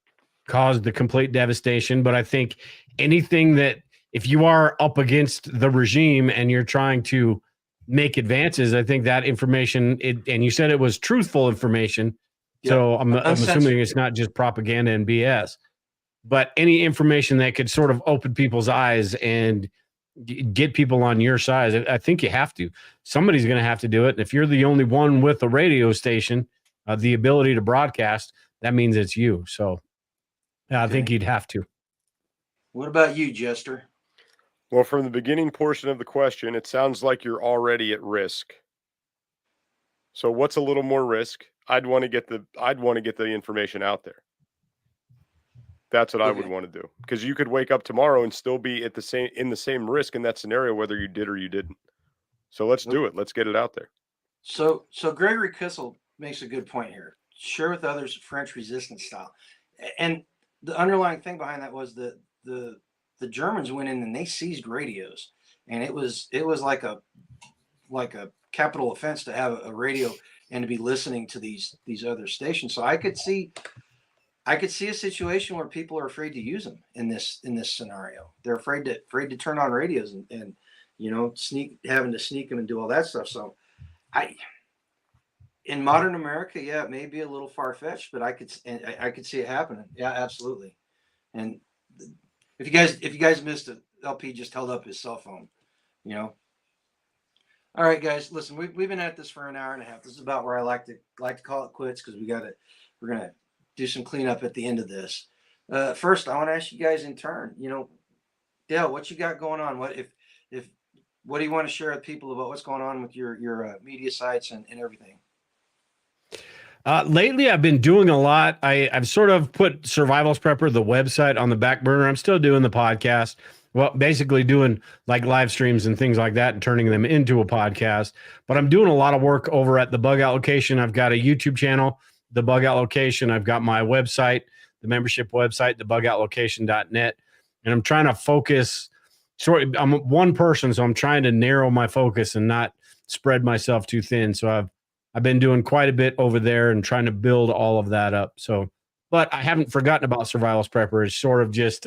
caused the complete devastation. But I think anything that, if you are up against the regime and you're trying to make advances, I think that information, and you said it was truthful information. Yep. So I'm assuming it's not just propaganda and BS, but any information that could sort of open people's eyes and get people on your side. I think you have to. Somebody's going to have to do it. And if you're the only one with a radio station, the ability to broadcast, that means it's you. So I think you'd have to. What about you, Jester? Well, from the beginning portion of the question, it sounds like you're already at risk. So what's a little more risk? I'd want to get the information out there. That's what I would Okay. want to do, because you could wake up tomorrow and still be in the same risk in that scenario, whether you did or you didn't. So let's do it. Let's get it out there. So Gregory Kissel makes a good point here. Share with others French resistance style, and the underlying thing behind that was the Germans went in and they seized radios, and it was like a capital offense to have a radio and to be listening to these other stations. So I could see a situation where people are afraid to use them in this scenario. They're afraid to turn on radios and having to sneak them and do all that stuff. So in modern America, yeah, it may be a little far fetched, but I could see it happening. Yeah, absolutely. And if you guys missed it, LP just held up his cell phone. All right, guys, listen, we've been at this for an hour and a half. This is about where I like to call it quits, because we're gonna do some cleanup at the end of this. First, I want to ask you guys in turn. Dale, what you got going on? What do you want to share with people about what's going on with your media sites and everything? Lately, I've been doing a lot. I've sort of put Survivalist Prepper, the website, on the back burner. I'm still doing the podcast. Well, basically doing like live streams and things like that and turning them into a podcast. But I'm doing a lot of work over at the Bug Out Location. I've got a YouTube channel, the Bug Out Location. I've got my website, the membership website, thebugoutlocation.net. And I'm trying to focus. I'm one person, so I'm trying to narrow my focus and not spread myself too thin. So I've been doing quite a bit over there and trying to build all of that up. So, but I haven't forgotten about Survivalist Prepper. It's sort of just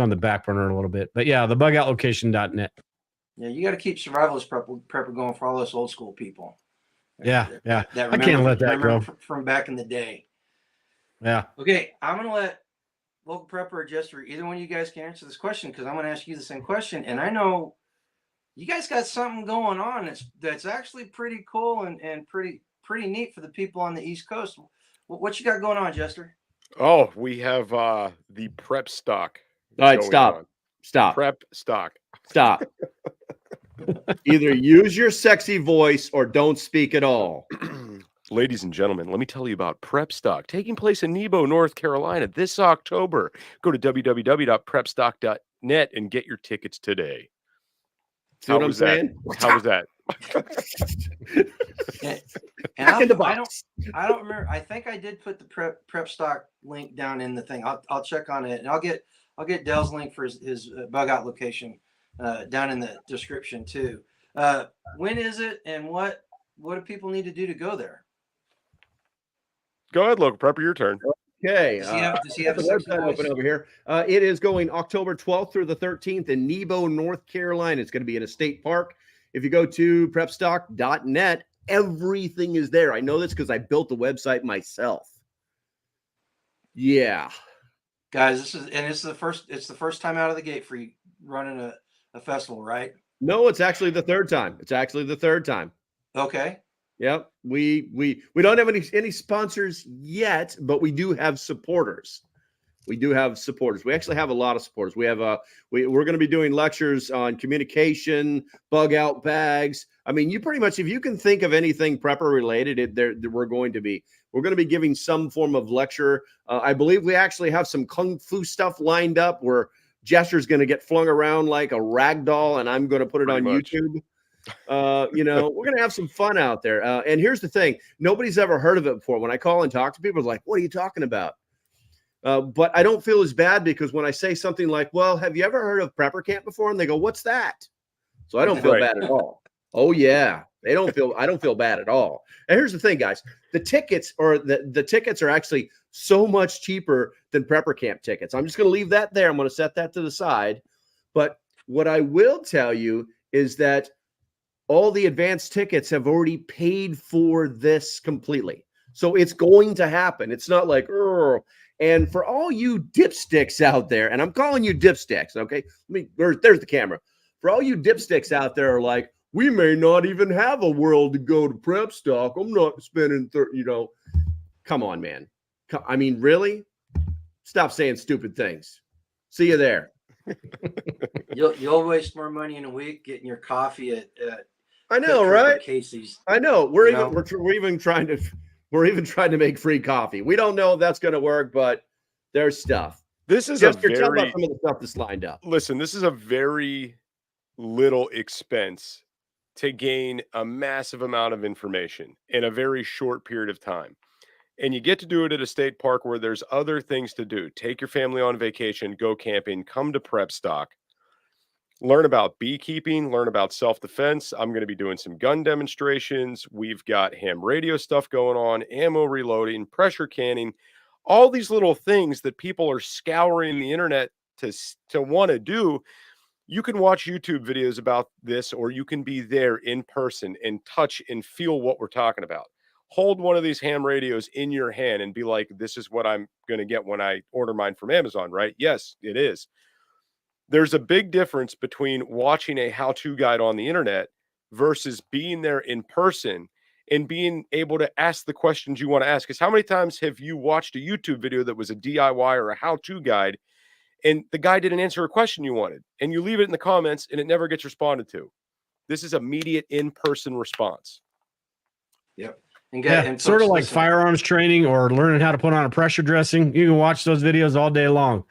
on the back burner a little bit. But yeah, the bugoutlocation.net. Yeah, you got to keep Survivalist Prepper going for all those old school people. Yeah. I can't let that go. From back in the day. Yeah. Okay, I'm going to let Local Prepper or Jester, either one of you guys can answer this question, because I'm going to ask you the same question. And I know you guys got something going on that's actually pretty cool and pretty neat for the people on the East Coast. What you got going on, Jester? Oh, we have the prep stock. All right, stop. Prep stock. Stop. Either use your sexy voice or don't speak at all. Ladies and gentlemen, let me tell you about Prep Stock, taking place in Nebo, North Carolina this October. Go to www.prepstock.net and get your tickets today. See what I'm saying? How was that? And I don't remember. I think I did put the prep stock link down in the thing. I'll check on it, and I'll get Dell's link for his Bug Out Location down in the description too. When is it, and what do people need to do to go there? Go ahead, Local Prepper, your turn. Okay. Does he have a website open over here? It is going October 12th through the 13th in Nebo, North Carolina. It's going to be in a state park. If you go to prepstock.net, everything is there. I know this because I built the website myself. Yeah. Guys, it's the first time out of the gate for you running a festival, right? No, it's actually the third time. Okay. Yep. We don't have any sponsors yet, but we do have supporters. We actually have a lot of supporters. We have we're going to be doing lectures on communication, bug out bags. I mean, you pretty much, if you can think of anything prepper related, we're going to be giving some form of lecture. I believe we actually have some kung fu stuff lined up where Jester's going to get flung around like a rag doll, and I'm going to put it on YouTube. We're going to have some fun out there. And here's the thing. Nobody's ever heard of it before. When I call and talk to people, it's like, what are you talking about? But I don't feel as bad, because when I say something like, well, have you ever heard of Prepper Camp before? And they go, what's that? So I don't feel bad at all. Oh yeah. I don't feel bad at all. And here's the thing, guys, the tickets are actually so much cheaper than Prepper Camp tickets. I'm just going to leave that there. I'm going to set that to the side. But what I will tell you is that all the advanced tickets have already paid for this completely. So it's going to happen. It's not like, and for all you dipsticks out there, and I'm calling you dipsticks, okay? There's the camera. For all you dipsticks out there are like, we may not even have a world to go to prep stock. I'm not spending come on, man. I mean, really? Stop saying stupid things. See you there. You'll waste more money in a week getting your coffee at I know, Quick Trip or right? Casey's. I know. You know? We're even trying to make free coffee. We don't know if that's going to work, but there's stuff. This is Just a tell about very some of the stuff that's lined up. listen. This is a very little expense to gain a massive amount of information in a very short period of time. And you get to do it at a state park where there's other things to do. Take your family on vacation, go camping, come to Prep Stock, learn about beekeeping, learn about self-defense. I'm going to be doing some gun demonstrations. We've got ham radio stuff going on, ammo reloading, pressure canning, all these little things that people are scouring the internet to want to do. You can watch YouTube videos about this, or you can be there in person and touch and feel what we're talking about. Hold one of these ham radios in your hand and be like, this is what I'm going to get when I order mine from Amazon, right? Yes, it is. There's a big difference between watching a how-to guide on the internet versus being there in person and being able to ask the questions you want to ask. Because how many times have you watched a YouTube video that was a DIY or a how-to guide, and the guy didn't answer a question you wanted, and you leave it in the comments and it never gets responded to? This is immediate in-person response. Yep. And Sort of folks, like listen, firearms training or learning how to put on a pressure dressing. You can watch those videos all day long,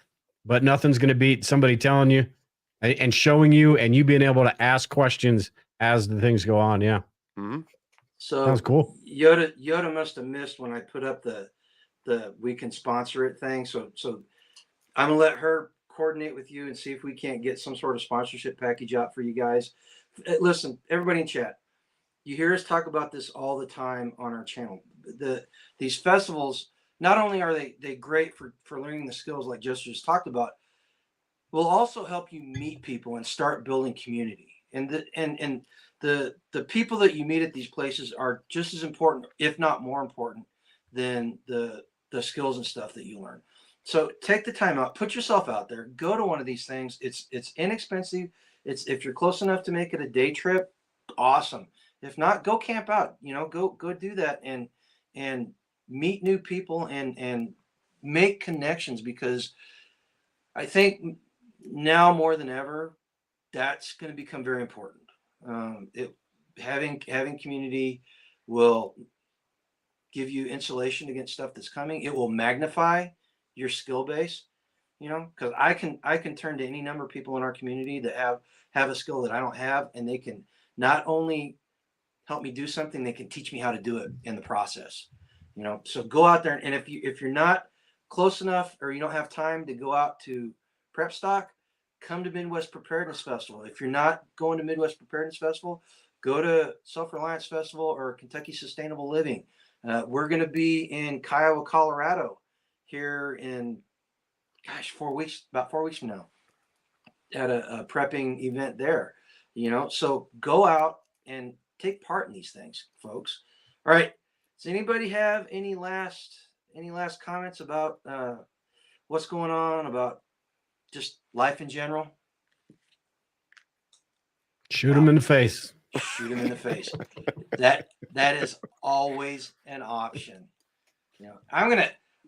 but nothing's going to beat somebody telling you and showing you and you being able to ask questions as the things go on. Yeah. Mm-hmm. So Sounds cool. Yoda must have missed when I put up the we can sponsor it thing. So I'm gonna let her coordinate with you and see if we can't get some sort of sponsorship package out for you guys. Listen, everybody in chat, you hear us talk about this all the time on our channel. These festivals, not only are they great for learning the skills like Jester just talked about, will also help you meet people and start building community. And the people that you meet at these places are just as important, if not more important, than the skills and stuff that you learn. So take the time out, put yourself out there, go to one of these things. It's inexpensive. It's, if you're close enough to make it a day trip, awesome. If not, go camp out, go do that and meet new people and make connections, because I think now more than ever, that's going to become very important. Having community will give you insulation against stuff that's coming. It will magnify your skill base, because I can turn to any number of people in our community that have a skill that I don't have, and they can not only help me do something, they can teach me how to do it in the process. So go out there, and if you're not close enough or you don't have time to go out to Prep Stock, come to Midwest Preparedness Festival. If you're not going to Midwest Preparedness Festival, go to Self-Reliance Festival or Kentucky Sustainable Living. We're going to be in Kiowa, Colorado here in, about 4 weeks from now, at a prepping event there. So go out and take part in these things, folks. All right. Does anybody have any last comments about what's going on, about just life in general? Shoot them in the face. Shoot them in the face. That is always an option.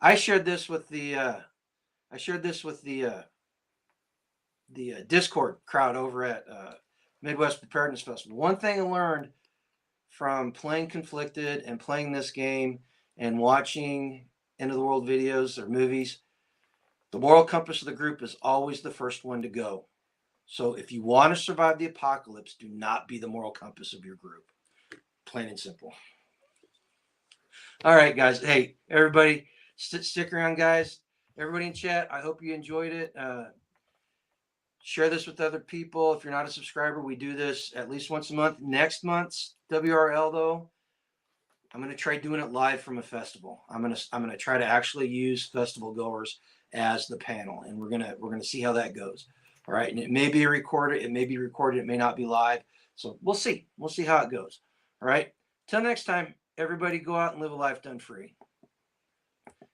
I shared this with the Discord crowd over at Midwest Preparedness Festival. One thing I learned from playing Conflicted and playing this game and watching End of the World videos or movies, the moral compass of the group is always the first one to go. So if you want to survive the apocalypse, do not be the moral compass of your group. Plain and simple. All right, guys. Hey, everybody, stick around, guys. Everybody in chat, I hope you enjoyed it. Share this with other people. If you're not a subscriber, we do this at least once a month. Next month's WRL, though, I'm going to try doing it live from a festival. I'm going to try to actually use festival goers as the panel, and we're going to see how that goes. All right, and it may be recorded. It may not be live. So we'll see. We'll see how it goes. All right. Till next time, everybody, go out and live a life done free.